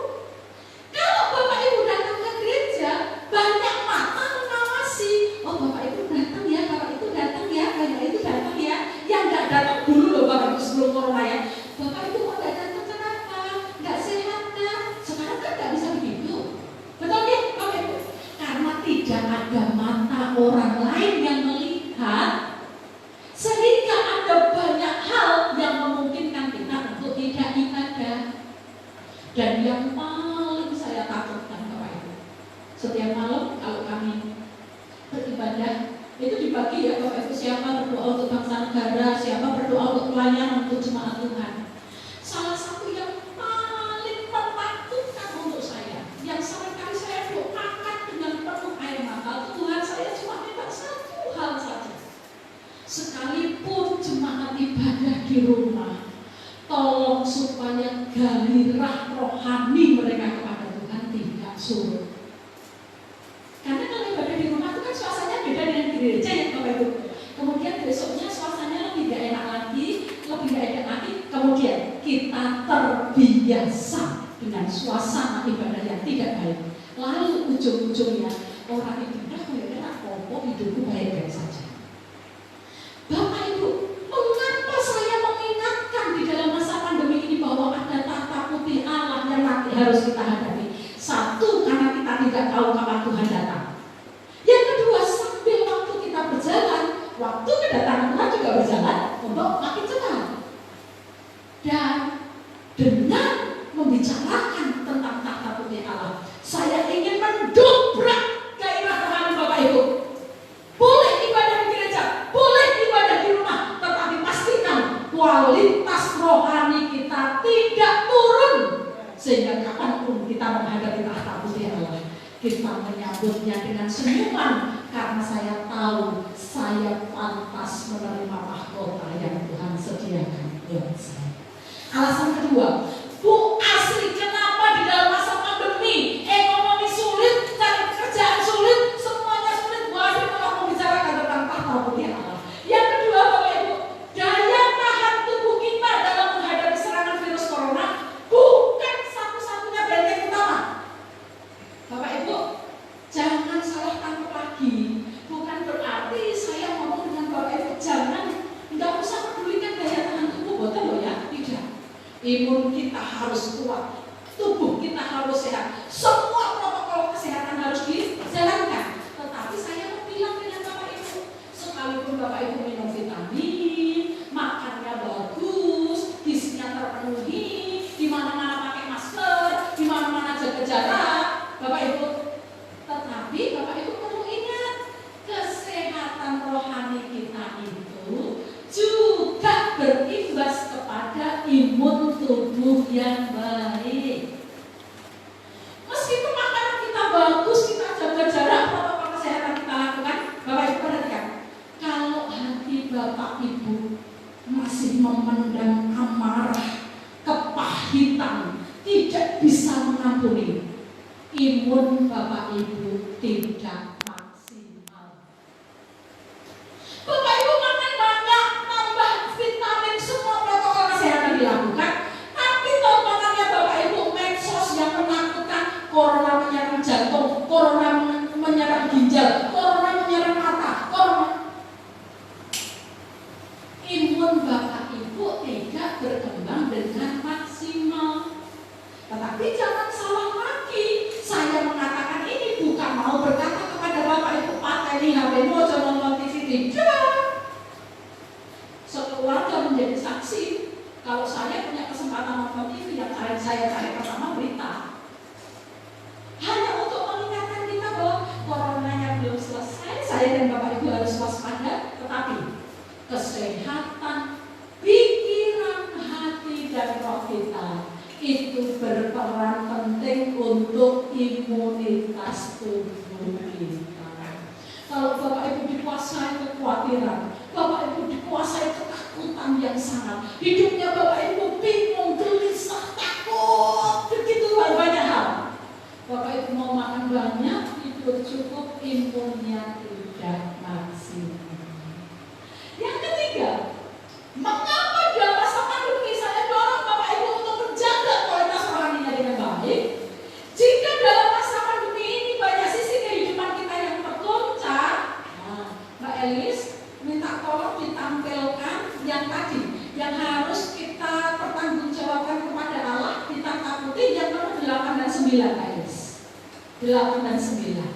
Speaker 2: Kalau Bapak Ibu datang ke gereja, banyak mata mengawasi. Oh Bapak Ibu datang ya, Bapak Ibu datang ya, Bapak Ibu datang ya. Yang nggak datang dulu loh Bapak Ibu sebelum corona ya. Bapak Ibu kok nggak datang kenapa? Nggak sehat kan? Sekarang kan nggak bisa begitu. Betul ya Bapak Ibu? Karena tidak ada mata orang lain yang melihat, sehingga ada banyak hal yang memungkinkan kita untuk tidak ibadah. Dan yang paling saya takutkan Bapak Ibu, setiap malam kalau kami beribadah itu dibagi ya Bapak Ibu, siapa berdoa untuk bangsa negara, siapa berdoa untuk pelayanan untuk jemaat Tuhan. Salah satu yang paling menakutkan untuk saya, yang seringkali saya doakan dengan penuh air mata, Tuhan saya cuma minta satu hal saja. Sekalipun jemaat ibadah di rumah, tolong supaya gairah rohani mereka kepada Tuhan tidak surut. Karena kalau ibadah di rumah itu kan suasananya beda dengan di gereja ya Bapak Ibu. Kemudian besoknya suasananya lebih gak enak lagi, lebih gak enak lagi. Kemudian kita terbiasa dengan suasana ibadah yang tidak baik. Lalu ujung-ujungnya orang ibadah kayaknya apa hidupku baik-baik saja. Bapak Ibu, mengapa saya mengingatkan di dalam masa pandemi ini bahwa ada tahta putih Allah yang nanti harus kita hadapi? Satu, karena kita tidak tahu kapan Tuhan datang. Yang kedua, sambil waktu kita berjalan, waktu kedatangan Tuhan juga berjalan untuk makin cepat. Dan dengan membicarakan tentang tahta putih Allah, saya ingin mendobrak gairah rohani Bapak Ibu. Boleh ibadah di gereja, boleh ibadah di rumah, tetapi pastikan kualitas rohani kita tidak turun, sehingga kapanpun kita menghadapi tahta putih Allah, kita menyambutnya dengan senyuman, karena saya tahu saya pantas menerima mahkota yang Tuhan sediakan buat saya. Alasan kedua, Bu Asri, kenapa di dalam masa pandemi ekonomi sulit, cari pekerjaan sulit, semuanya sulit, Bu Asri malah membicarakan tentang tahta putih Allah? Yang kedua Bapak Ibu, daya tahan tubuh imun kita harus kuat, tubuh kita harus sehat, semua protokol kesehatan harus dijalankan. Tetapi saya mau bilang dengan Bapak Ibu, sekalipun Bapak Ibu minum vitamin, makannya bagus, gizinya terpenuhi, di mana-mana pakai masker, di mana-mana jaga jarak, Bapak Ibu, tetapi Bapak Ibu perlu ingat, kesehatan rohani kita itu juga berimbas kepada imun tubuh yang baik. Meskipun makanan kita bagus, kita jaga jarak, protokol kesehatan kita lakukan, Bapak Ibu perhatikan, kalau hati Bapak Ibu masih memendam amarah, kepahitan, tidak bisa mengampuni, imun Bapak Ibu tidak maksimal. Bapak Ibu makan banyak, tambah vitamin, semua protokol kesehatan dilakukan, tapi tontonannya Bapak Ibu medsos yang menakutkan, corona menyerang jantung, corona menyerang ginjal, corona menyerang mata, imun Bapak Ibu tidak berkembang dengan maksimal. Tetapi jangan salah lagi, saya mengatakan ini bukan mau berkata kepada Bapak Ibu pakai nih HP-mu, jangan nonton TV, tidak. Sekeluarga menjadi saksi. Kalau saya punya kesempatan nonton TV, yang saya cari pertama berita. Hanya untuk mengingatkan kita bahwa coronanya belum selesai, saya dan Bapak Ibu harus waspada. Tetapi kesehatan pikiran, hati, dan roh kita itu berperan penting untuk imunitas tubuh kita. Kalau Bapak Ibu dikuasai kekhawatiran, Bapak Ibu dikuasai ketakutan yang sangat, hidupnya Bapak Ibu bingung, gelisah, takut, begitu banyak hal. Bapak Ibu mau makan banyak, tidur cukup, imunnya tidak maksimal. Yang ketiga, mengapa dalam masa pandemi saya dorong Bapak Ibu untuk menjaga kualitas rohaninya dengan baik? Jika dalam masa pandemi ini banyak sisi kehidupan kita yang tergoncang, Mbak Elis minta tolong ditampilkan yang tadi, yang harus kita pertanggungjawabkan kepada Allah, kita takuti yang nomor 8 dan 9, Mbak Elis. 8 dan 9.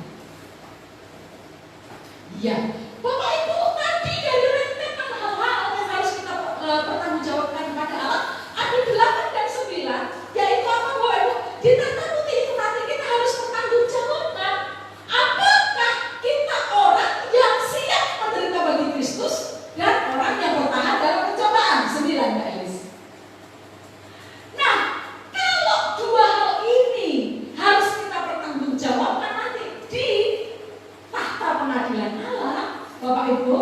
Speaker 2: Ya, Bapak Ibu tadi dari rentetan hal-hal yang harus kita pertanggungjawabkan kepada Allah, ada 8 dan 9, yaitu apa Bapak Ibu? Kita takuti itu nanti kita harus pertanggungjawabkan. Apakah kita orang yang siap menderita bagi Kristus dan orang yang bertahan dalam pencobaan? 9, Mbak Elis. Nah, kalau dua hal ini harus kita pertanggungjawabkan nanti di tahta pengadilan Allah, Bapak Ibu.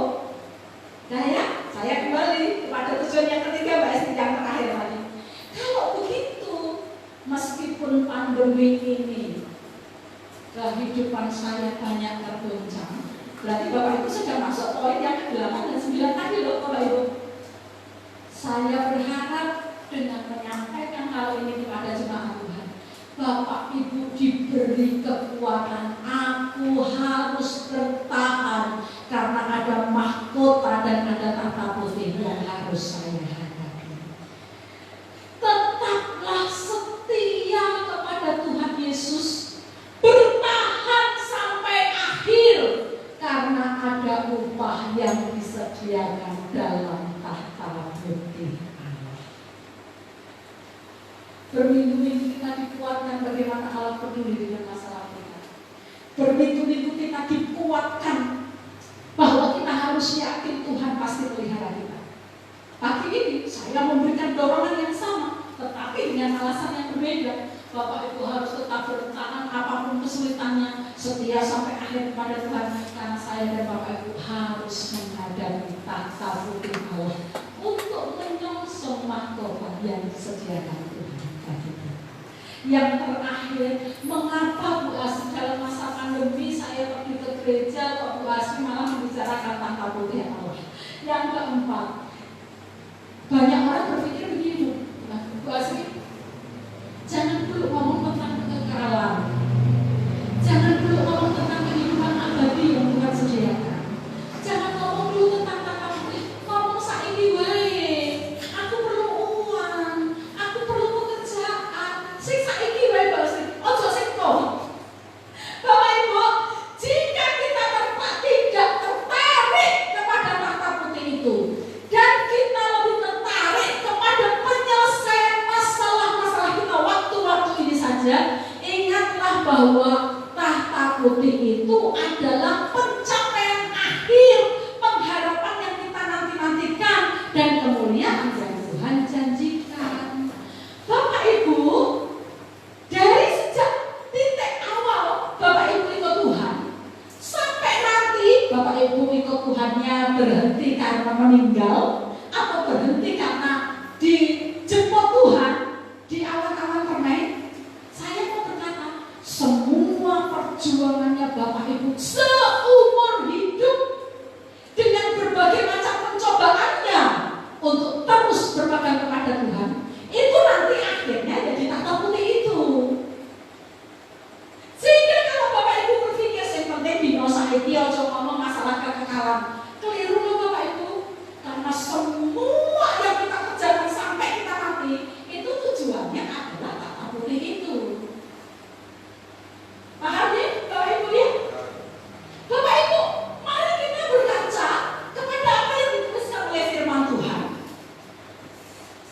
Speaker 2: Nah ya, saya kembali kepada tujuan yang ketiga, Mbak Esti, yang terakhir tadi. Kalau begitu, meskipun pandemi ini kehidupan saya banyak tergoncang, berarti Bapak Ibu sudah masuk poin yang ke-8 dan 9 tadi loh, Bapak Ibu. Saya berharap dengan menyampaikan hal ini kepada jemaat Tuhan, Bapak Ibu diberi kekuatan. Aku harus bertahan karena ada mahkota dan ada tahta putih yang harus saya hadapi. Tetaplah setia kepada Tuhan Yesus, bertahan sampai akhir karena ada upah yang disediakan dalam tahta putih Allah. Berminggu-minggu kita dikuatkan bagaimana Allah peduli dengan masalah kita. Berminggu-minggu kita dikuatkan bahwa kita harus yakin Tuhan pasti pelihara kita. Pagi ini saya memberikan dorongan yang sama, tetapi dengan alasan yang berbeda. Bapak Ibu harus tetap bertahan apapun kesulitannya, setia sampai akhir kepada Tuhan, karena saya dan Bapak Ibu harus menghadapi tahta putih Allah untuk menyongsong mahkota yang disediakan Tuhan bagi kita. Yang terakhir, mengapa Bu Asri dalam masa pandemi saya pergi ke gereja, kok Bu Asri malah membicarakan tahta putih Allah? Yang keempat, banyak orang berpikir begini, Bu Asri, jangan dulu ngomong tentang kekekalan, jangan dulu ngomong tentang kehidupan abadi yang Tuhan sediakan, jangan ngomong dulu tentang tahta putih, ngomong saiki wae. Aku perlu uang, aku putih itu adalah pencapaian akhir, pengharapan yang kita nanti-nantikan, dan kemuliaan yang Tuhan janjikan. Bapak Ibu, dari sejak titik awal Bapak Ibu ikut Tuhan, sampai nanti Bapak Ibu ikut Tuhannya berhenti karena meninggal, atau berhenti karena dijemput Tuhan di awan-awan permai, saya mau berkata, semua perjuangannya Bapak Ibu seumur hidup dengan berbagai macam pencobaannya untuk terus berpegang kepada Tuhan, itu nanti akhirnya jadi tahta putih itu. Sehingga kalau Bapak Ibu berpikir yang penting dino saiki aja ngomong masalah kekekalan, keliru loh Bapak Ibu, karena semua yang kita kerjakan sampai kita mati itu tujuannya adalah tahta putih itu. Paham ya Bapak Ibu ya? Bapak Ibu, mari kita berkaca kepada apa yang dituliskan oleh firman Tuhan.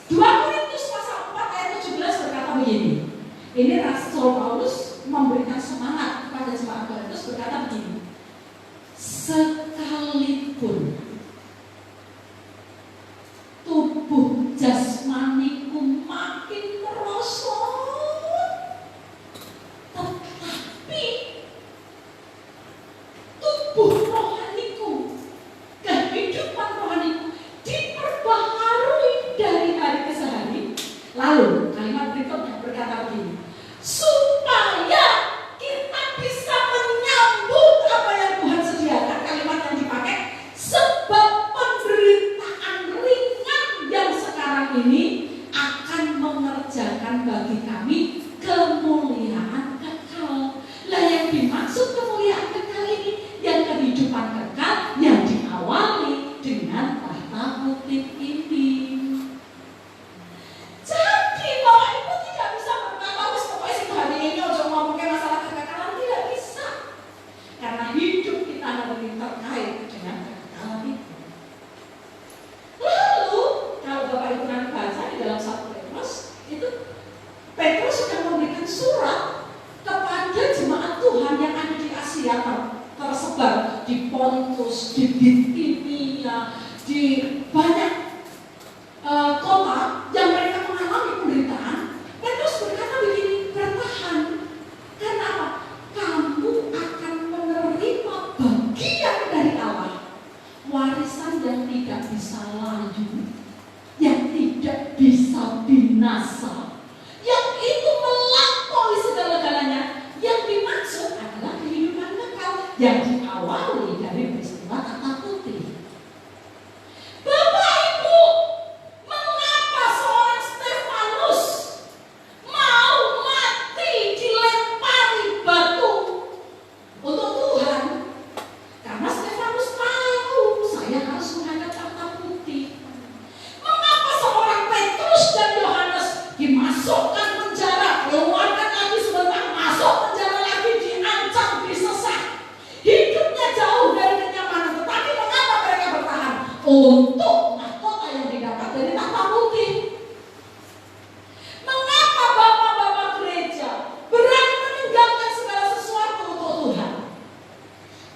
Speaker 2: 2 Korintus pasal 4 ayat 17 berkata begini. Ini Rasul Paulus memberikan semangat kepada jemaat Korintus, berkata begini. Sekalipun tubuh jasmaniku makin merosot, tetapi tubuh rohaniku, kehidupan rohaniku diperbaharui dari hari ke hari. Lalu kalimat berikutnya berkata begini, supaya kita bisa menyambut apa yang Tuhan sediakan. Kalimat yang dipakai, sebab penderitaan ringan yang sekarang ini akan mengerjakan bagi kami kemuliaan kekal. Lah yang dimaksud kemuliaan kekal ini, yang kehidupan kekal yang diawali dengan tahta putih ini. Jadi Bapak Ibu tidak bisa berkata, wis pokoknya sing hari ini ojo ngomongin masalah kekekalan, tidak bisa. Karena hidup kita nanti terkait dengan kekekalan itu. Lalu kalau Bapak Ibu nanti baca di dalam 1 Petrus, itu Petrus sudah memberikan surat kepada jemaat Tuhan yang ada di Asia tersebar di Pontus, di Bitinia, di banyak kota yang mereka mengalami penderitaan. Petrus berkata begini, bertahan. Karena apa? Kamu akan menerima bagian dari Allah, warisan yang tidak bisa layu, yang tidak bisa binasa, yang itu melampaui segala-galanya. Yang dimaksud adalah kehidupan kekal yang diawali dari peristiwa tahta putih. Bapak Ibu, mengapa seorang Stefanus mau mati dilempari batu untuk Tuhan? Karena Stefanus tahu saya harus menghadap tahta putih. Mengapa seorang Petrus dan Yohanes dimasukkan penjara, keluarkan lagi sebentar, masuk penjara lagi, diancam, disesat, hidupnya jauh dari kenyamanan, tetapi mengapa mereka bertahan? Untuk mahkota yang didapat dari tahta putih. Mengapa bapak-bapak gereja berani meninggalkan segala sesuatu untuk Tuhan?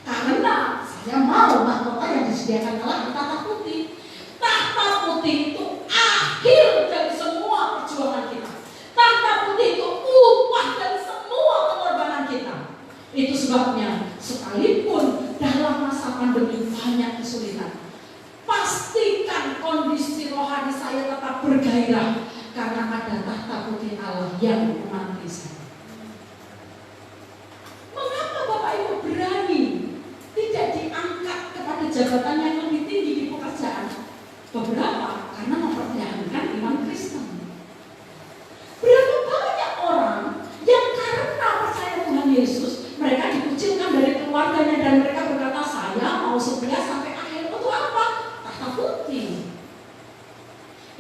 Speaker 2: Karena saya mau mahkota yang disediakan Allah di tahta putih. Tahta putih itu akhir dari semua perjuangan kita. Tahta putih itu upah dari semua pengorbanan kita. Itu sebabnya sekalipun dalam masa pandemi banyak kesulitan, pastikan kondisi rohani saya tetap bergairah karena ada tahta putih Allah yang menanti saya. Mengapa Bapak Ibu berani tidak diangkat kepada jabatan yang lebih tinggi di pekerjaan? Beberapa karena mempertahankan iman Kristen. Berapa banyak orang yang karena percaya Tuhan Yesus, mereka dikucilkan dari keluarganya dan mereka berkata, saya mau setia sampai akhir. Untuk apa? Tahta putih.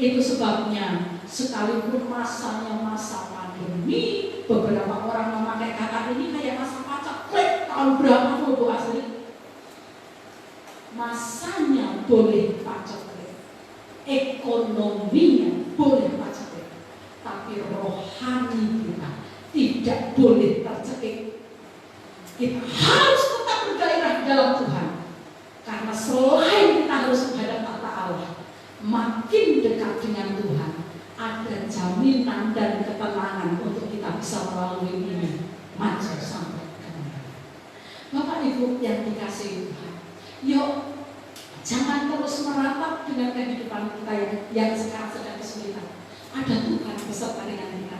Speaker 2: Itu sebabnya sekalipun masanya masa pandemi, beberapa orang memakai kata ini kayak masa paceklik tahun berapa Bu asli. Masanya boleh paceklik, ekonominya boleh paceklik, tapi rohani kita tidak boleh tercekik. Kita jaminan dan ketenangan untuk kita bisa melalui ini maju sampai kemenangan. Bapak Ibu yang dikasihi Tuhan, yuk jangan terus merapat dengan kehidupan kita yang sekarang sedang kesulitan. Ada Tuhan beserta dengan kita.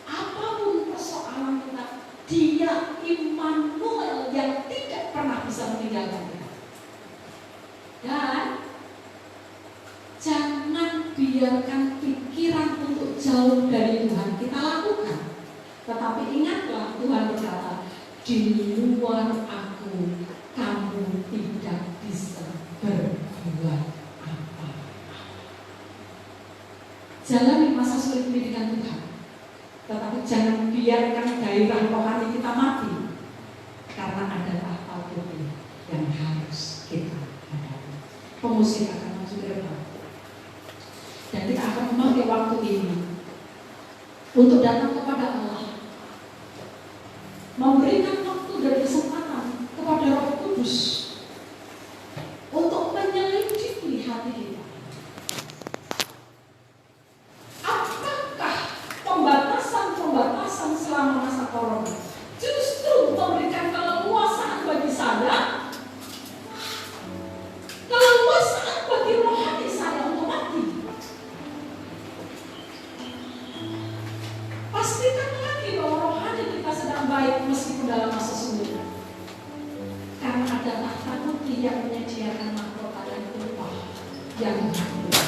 Speaker 2: Apapun persoalan kita, Dia Immanuel yang tidak pernah bisa meninggalkan kita. Dan jangan biarkan pikiran untuk jauh dari Tuhan kita lakukan. Tetapi ingatlah Tuhan berkata, di luar aku kamu tidak bisa berbuat apa-apa. Jalani masa sulit ini dengan Tuhan. Tetapi jangan biarkan gairah rohani kita mati. Karena ada tahta putih yang harus kita hadapi. Pemusik akan maju ke depan. Dan kita akan memakai waktu ini untuk datang kepada Allah, memberikan waktu dan kesempatan kepada Roh Kudus untuk menyelidiki hati kita. Apakah pembatasan selama masa corona justru memberikan keleluasaan bagi saya, keleluasaan bagi rohani saya untuk mati? Pastikan lagi bahwa rohani kita sedang baik meskipun dalam masa sulit. Karena ada tahta putih yang menyediakan mahkota dan upah yang mulia.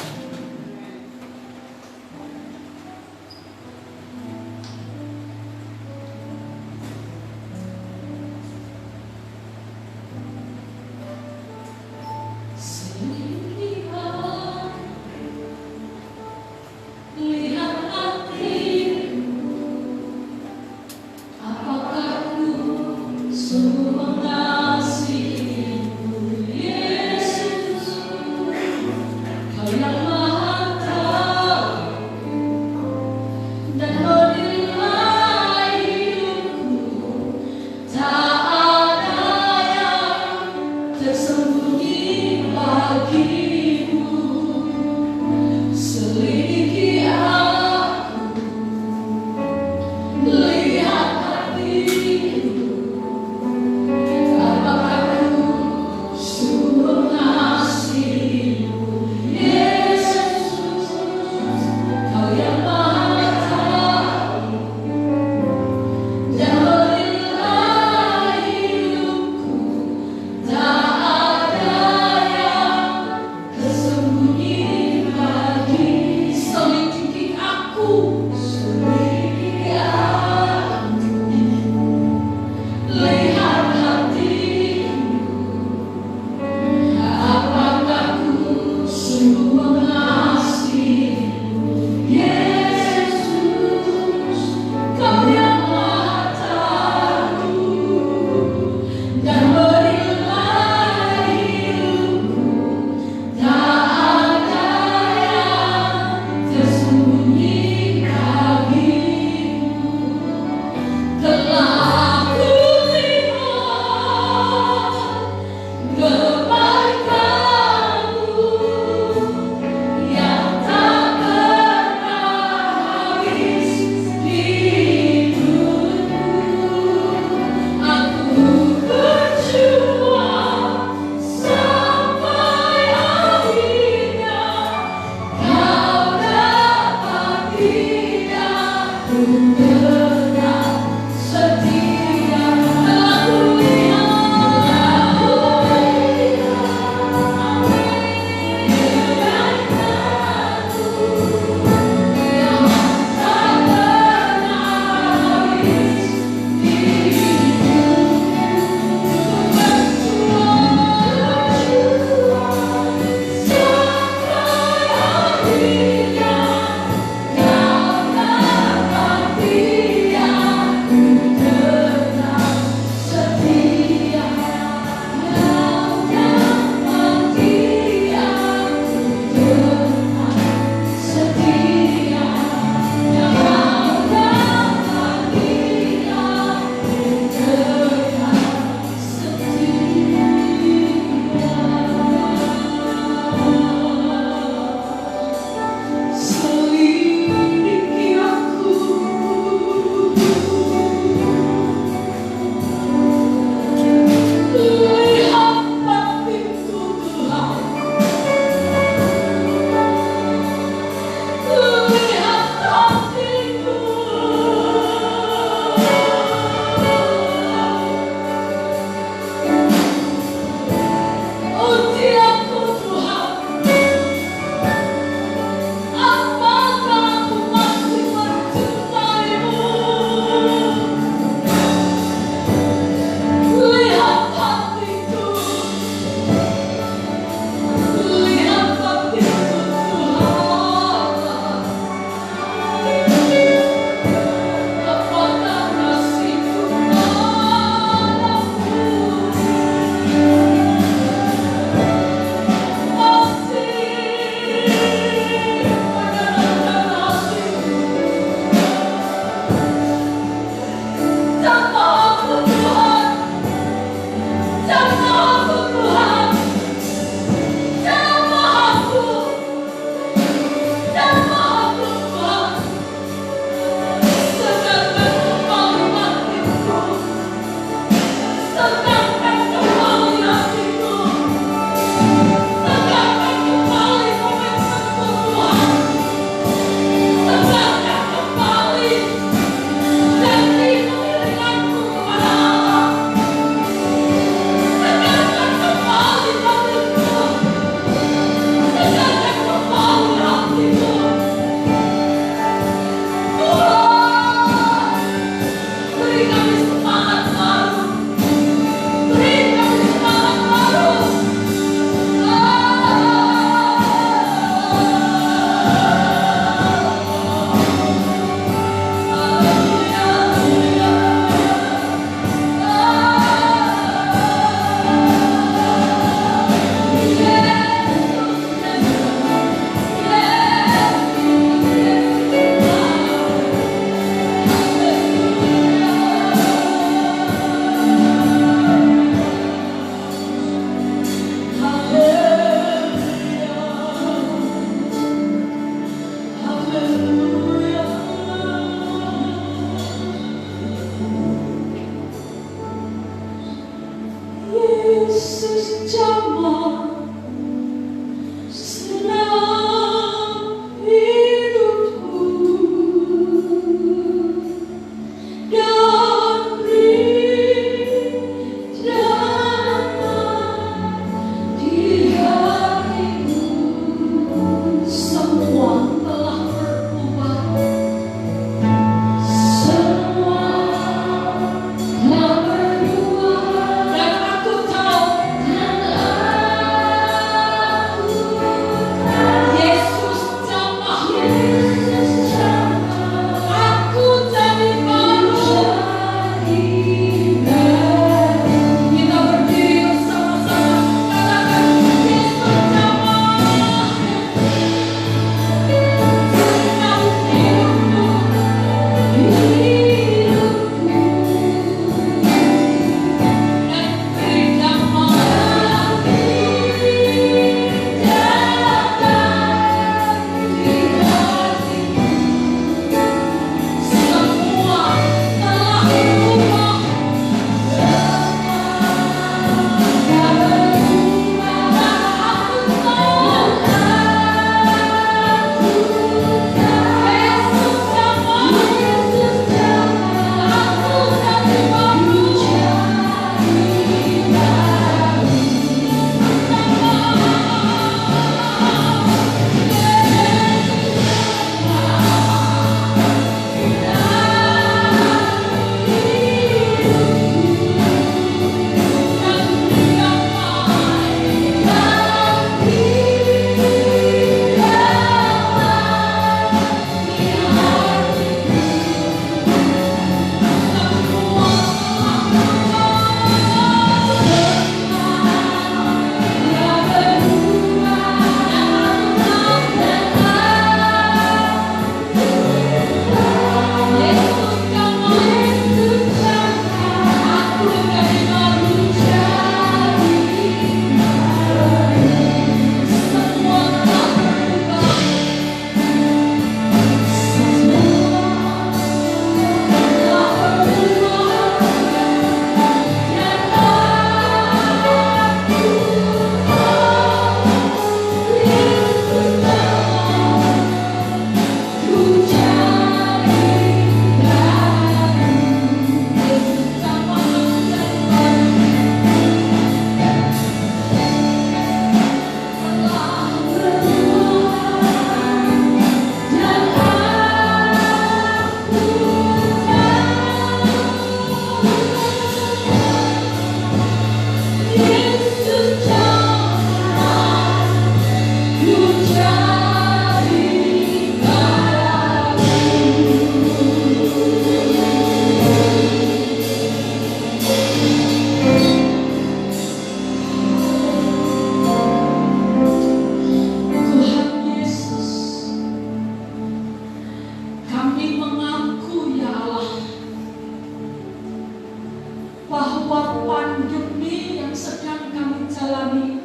Speaker 2: pandemi yang sedang kami jalani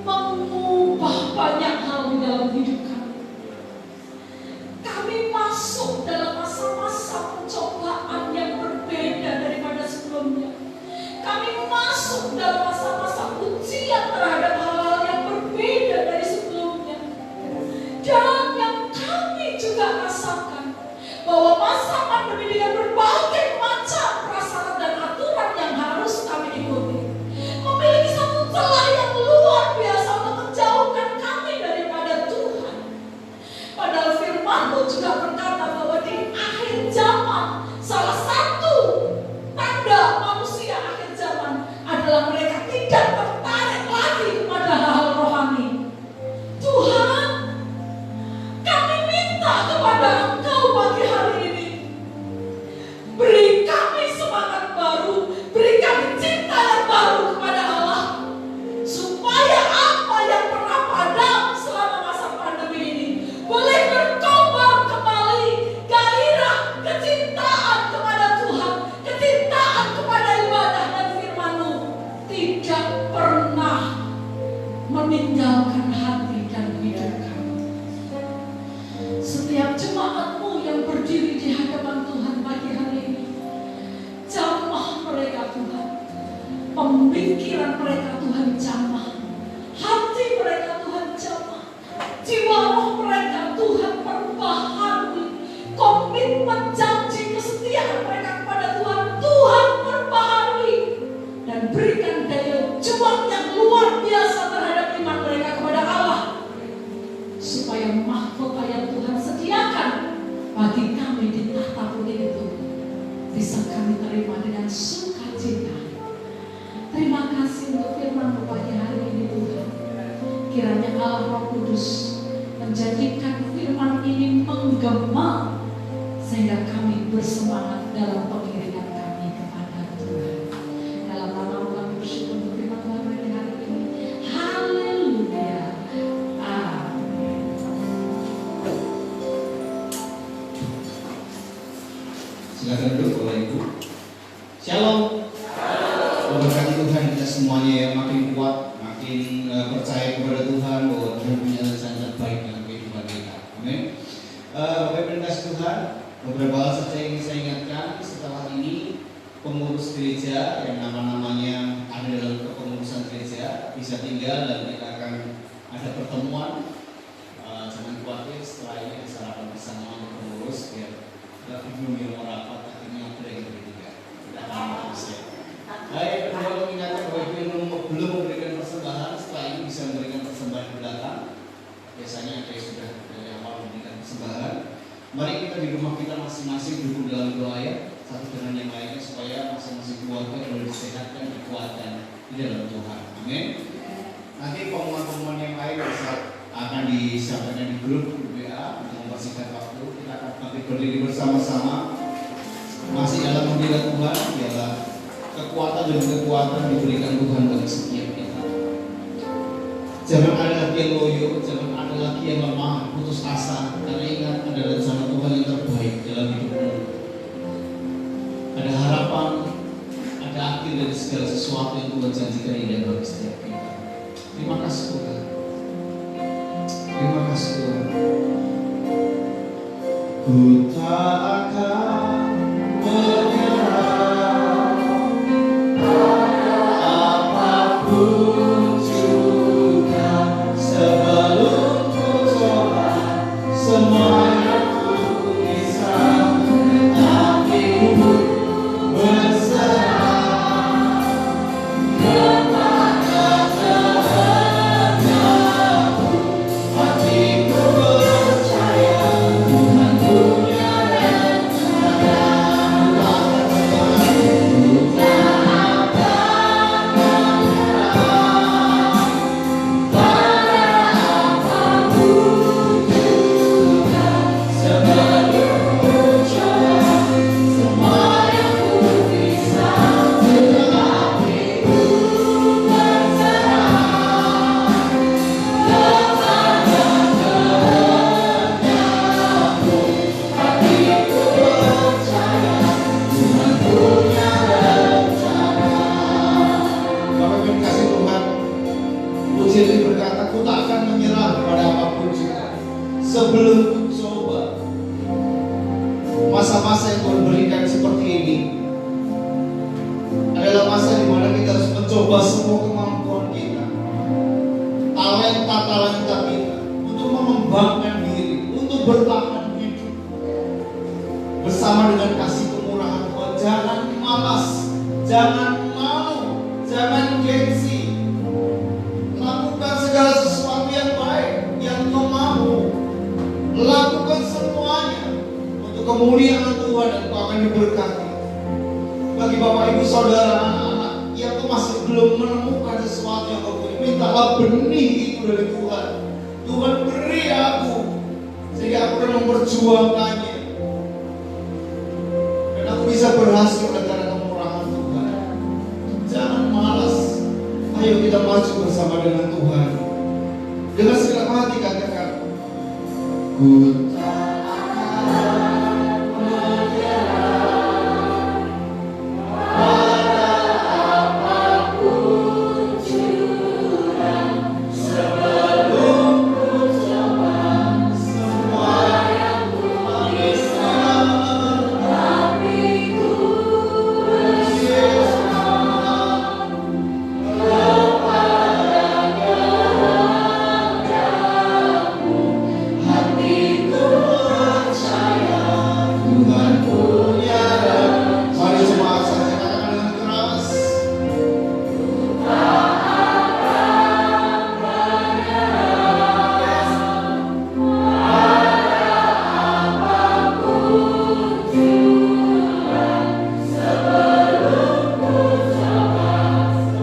Speaker 2: mengubah banyak hal di dalam hidup kami. Kami masuk dalam masa-masa pencobaan yang berbeda daripada sebelumnya. Kami masuk dalam masa-masa ujian terhadap hal-hal yang berbeda dari sebelumnya. Dan yang kami juga rasakan bahwa masa pandemi dengan berbagai macam prasyarat dan aturan yang harus kami ikuti memiliki satu celah yang luar biasa untuk menjauhkan kami daripada Tuhan. Padahal firman-Mu juga berkata bahwa di akhir zaman salah satu tanda manusia akhir zaman adalah mereka tidak tertarik lagi kepada hal rohani. Tuhan, kami minta kepada Engkau pagi hari ini, beri kami semangat baru, beri kami cinta yang baru kepada Allah, supaya apa yang pernah padam selama masa pandemi ini boleh berkobar kembali. Gairah kecintaan kepada Tuhan, kecintaan kepada ibadah dan firman-Mu tidak pernah meninggalkan hati dan hidup kami. Setiap jemaat-Mu yang berdiri di hadapan Tuhan pagi hari ini, jamah mereka Tuhan, pemikiran mereka Tuhan jamah, hati mereka Tuhan jamah, jiwa roh mereka Tuhan perbaharui, komitmen janji kesetiaan mereka kepada Tuhan, Tuhan perbaharui, dan berikan daya juang yang luar biasa terhadap iman mereka kepada Allah, supaya mahkota yang Tuhan sediakan bagi kami di tahta putih itu bisa kami terima dengan sukacita. Terima kasih untuk firman-Mu pagi hari ini Tuhan. Kiranya Allah Roh Kudus menjadikan firman ini menggema sehingga kami bersemangat dalam pengiringan kami kepada Tuhan. Dalam nama kami bersyukur untuk firman Tuhan pagi hari ini. Haleluya. Amin.
Speaker 3: Silakan duduk Bapak Ibu. Shalom. Berkati Tuhan kita semuanya yang makin kuat, makin percaya kepada Tuhan bahwa Tuhan punya rencana terbaik dalam kehidupan kita. Amin. Bapak Ibu kasih Tuhan, beberapa hal saja yang saya ingatkan setelah ini pengurus gereja yang nama-namanya ada dalam kepengurusan gereja bisa tinggal dan kita akan ada pertemuan. Jangan khawatir, setelah ini ada sarapan bersama untuk pengurus biar tidak bingung yang mau rapat akhirnya ada yang bertiga. Tidak akan bisa. Baik, kedua mengingatkan bahwa ibu yang belum memberikan persembahan setelah ini bisa memberikan persembahan ke belakang. Biasanya ada yang sudah dari awal memberikan persembahan. Mari kita di rumah kita masing-masing duduk dalam doa ya, satu dengan yang lainnya supaya masing-masing keluarga boleh disehatkan, dikuatkan di dalam Tuhan. Amin. Nanti pengumuman-pengumuman yang lain akan disampaikan di grup WA untuk mempersingkat waktu. Kita akan nanti berdiri bersama-sama masih dalam membela Tuhan, ialah kekuatan dan kekuatan diberikan Tuhan bagi setiap kita. Jangan ada lagi yang loyo, jangan ada lagi yang lemah, putus asa, karena ingat ada rencana Tuhan yang terbaik dalam hidupmu. Ada harapan, ada akhir dari segala sesuatu yang Tuhan janjikan indah bagi setiap kita. Terima kasih Tuhan. Terima kasih Tuhan. Ku tak akan menyerah pada apapun juga, sebelum ku coba semuanya ku bisa, tapi ku berserah kepada kehendakmu. Hatiku percaya Tuhan punya rencana. masa-masa yang Tuhan berikan seperti ini adalah masa di mana kita harus mencoba semua kemampuan kita, talenta kita untuk mengembangkan diri, untuk bertahan hidup bersama dengan kasih kemurahan Tuhan. Jangan malas, jangan malu, jangan gengsi. Lakukan segala sesuatu yang baik, yang kau mampu. Lakukan semuanya untuk kemuliaan Tuhan dan kau akan diberkati. Bagi Bapak Ibu Saudara anak-anak yang kau masih belum menemukan sesuatu yang kau punya, mintalah benih itu dari Tuhan. Tuhan beri aku sehingga aku akan memperjuangkannya dan aku bisa berhasil oleh karena kemurahan Tuhan. Jangan malas. Ayo kita maju bersama dengan Tuhan. Dengan segala hati katakan, ku tak akan menyerah pada apapun curang, sebelum ku coba semua yang ku bisa, tapi ku berserah kepada kehendakmu. Hatiku percaya Tuhan punya rencana. Mari jemaat saya katakan dengan keras, ku tak akan menyerah pada apapun curang, sebelum ku coba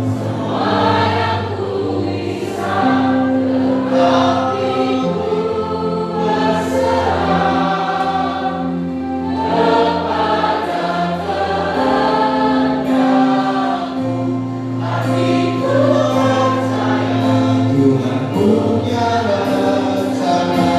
Speaker 3: semua yang ku bisa, tetapi ku berserah kepada kehendakmu. Hatiku percaya Tuhan punya rencana.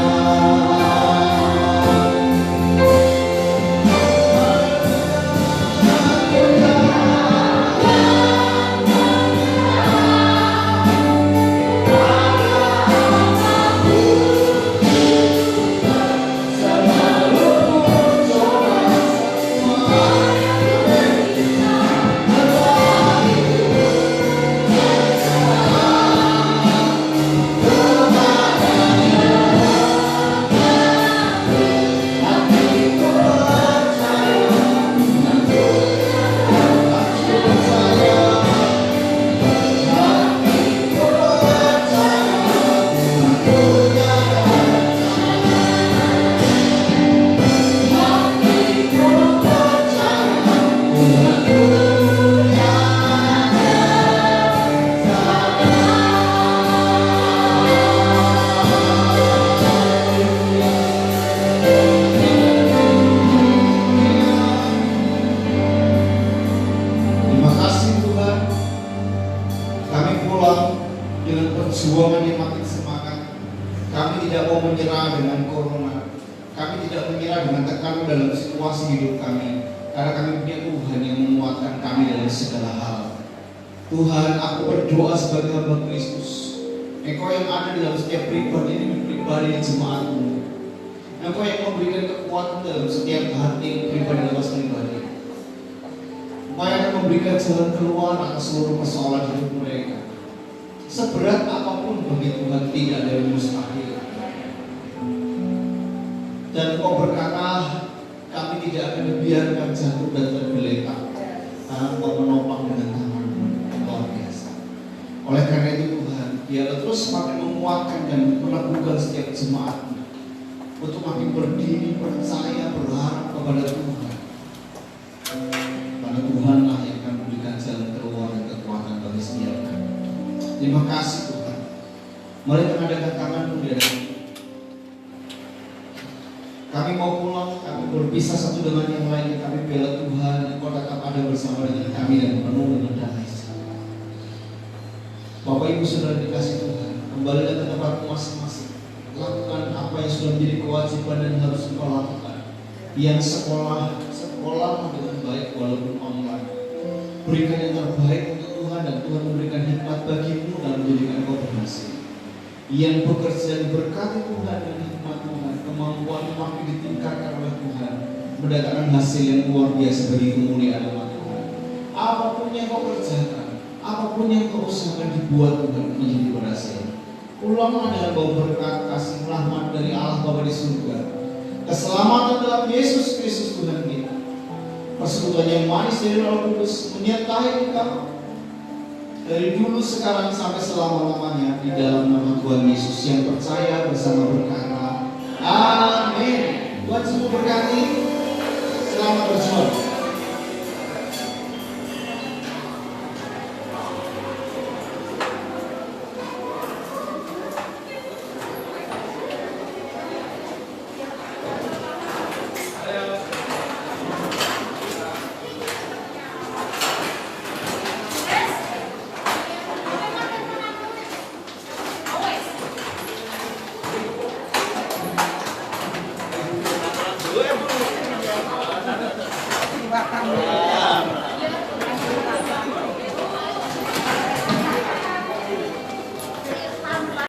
Speaker 3: Terima kasih Tuhan, kami pulang dengan perjuangan yang makin semangat. Kami tidak mau menyerah dengan corona. Kami tidak menyerah dengan tekanan dalam situasi hidup kami, karena kami punya Tuhan yang menguatkan kami dalam segala hal. Tuhan, aku berdoa sebagai hamba Kristus, Engkau yang ada di dalam setiap pribadi di jemaat-Mu. Engkau yang memberikan kekuatan dalam setiap hati pribadi lepas pribadi. Engkau yang akan memberikan jalan keluar atas seluruh persoalan hidup mereka. Seberat apapun bagi Tuhan tidak ada yang mustahil. Dan Engkau berkata, kami tidak akan dibiarkan jatuh dan tergeletak, karena Engkau menopang dengan tangan-Mu yang luar biasa. Oleh karena itu Tuhan, biarlah terus semakin menguatkan dan meneguhkan setiap jemaat-Mu untuk makin berdiri, percaya, berharap kepada Tuhan. Karena Tuhanlah yang akan memberikan jalan keluar dan kekuatan bagi setiap kami. Terima kasih Tuhan. Mari tengahkan tangan-Mu di hadapan. Kami mau pulang, kami berpisah satu dengan yang lain, kami bela Tuhan, Engkau tetap ada bersama dengan kami dan penuh dengan damai sejahtera. Bapak Ibu Saudara dikasih Tuhan, kembalilah ke tempatmu masing-masing. Lakukan apa yang sudah menjadi kewajiban dan harus Engkau lakukan. Yang sekolah dengan baik walaupun online. Berikan yang terbaik untuk Tuhan dan Tuhan memberikan hikmat bagimu dan menjadikan Engkau berhasil. Yang bekerja diberkati Tuhan dengan hikmat Tuhan, kemampuan makin ditingkatkan oleh Tuhan, mendatangkan hasil yang luar biasa bagi kemuliaan nama Tuhan. Apapun yang kau kerjakan, apapun yang kau usahakan dibuat Tuhan menjadi berhasil. Ulanglah dengan bawa berkat, kasih rahmat dari Allah Bapa di surga, keselamatan dalam Yesus Kristus Tuhan kita, persekutuan yang manis dari Roh Kudus menyertai engkau dari dulu, sekarang, sampai selama-lamanya, di dalam nama Tuhan Yesus yang percaya bersama berkat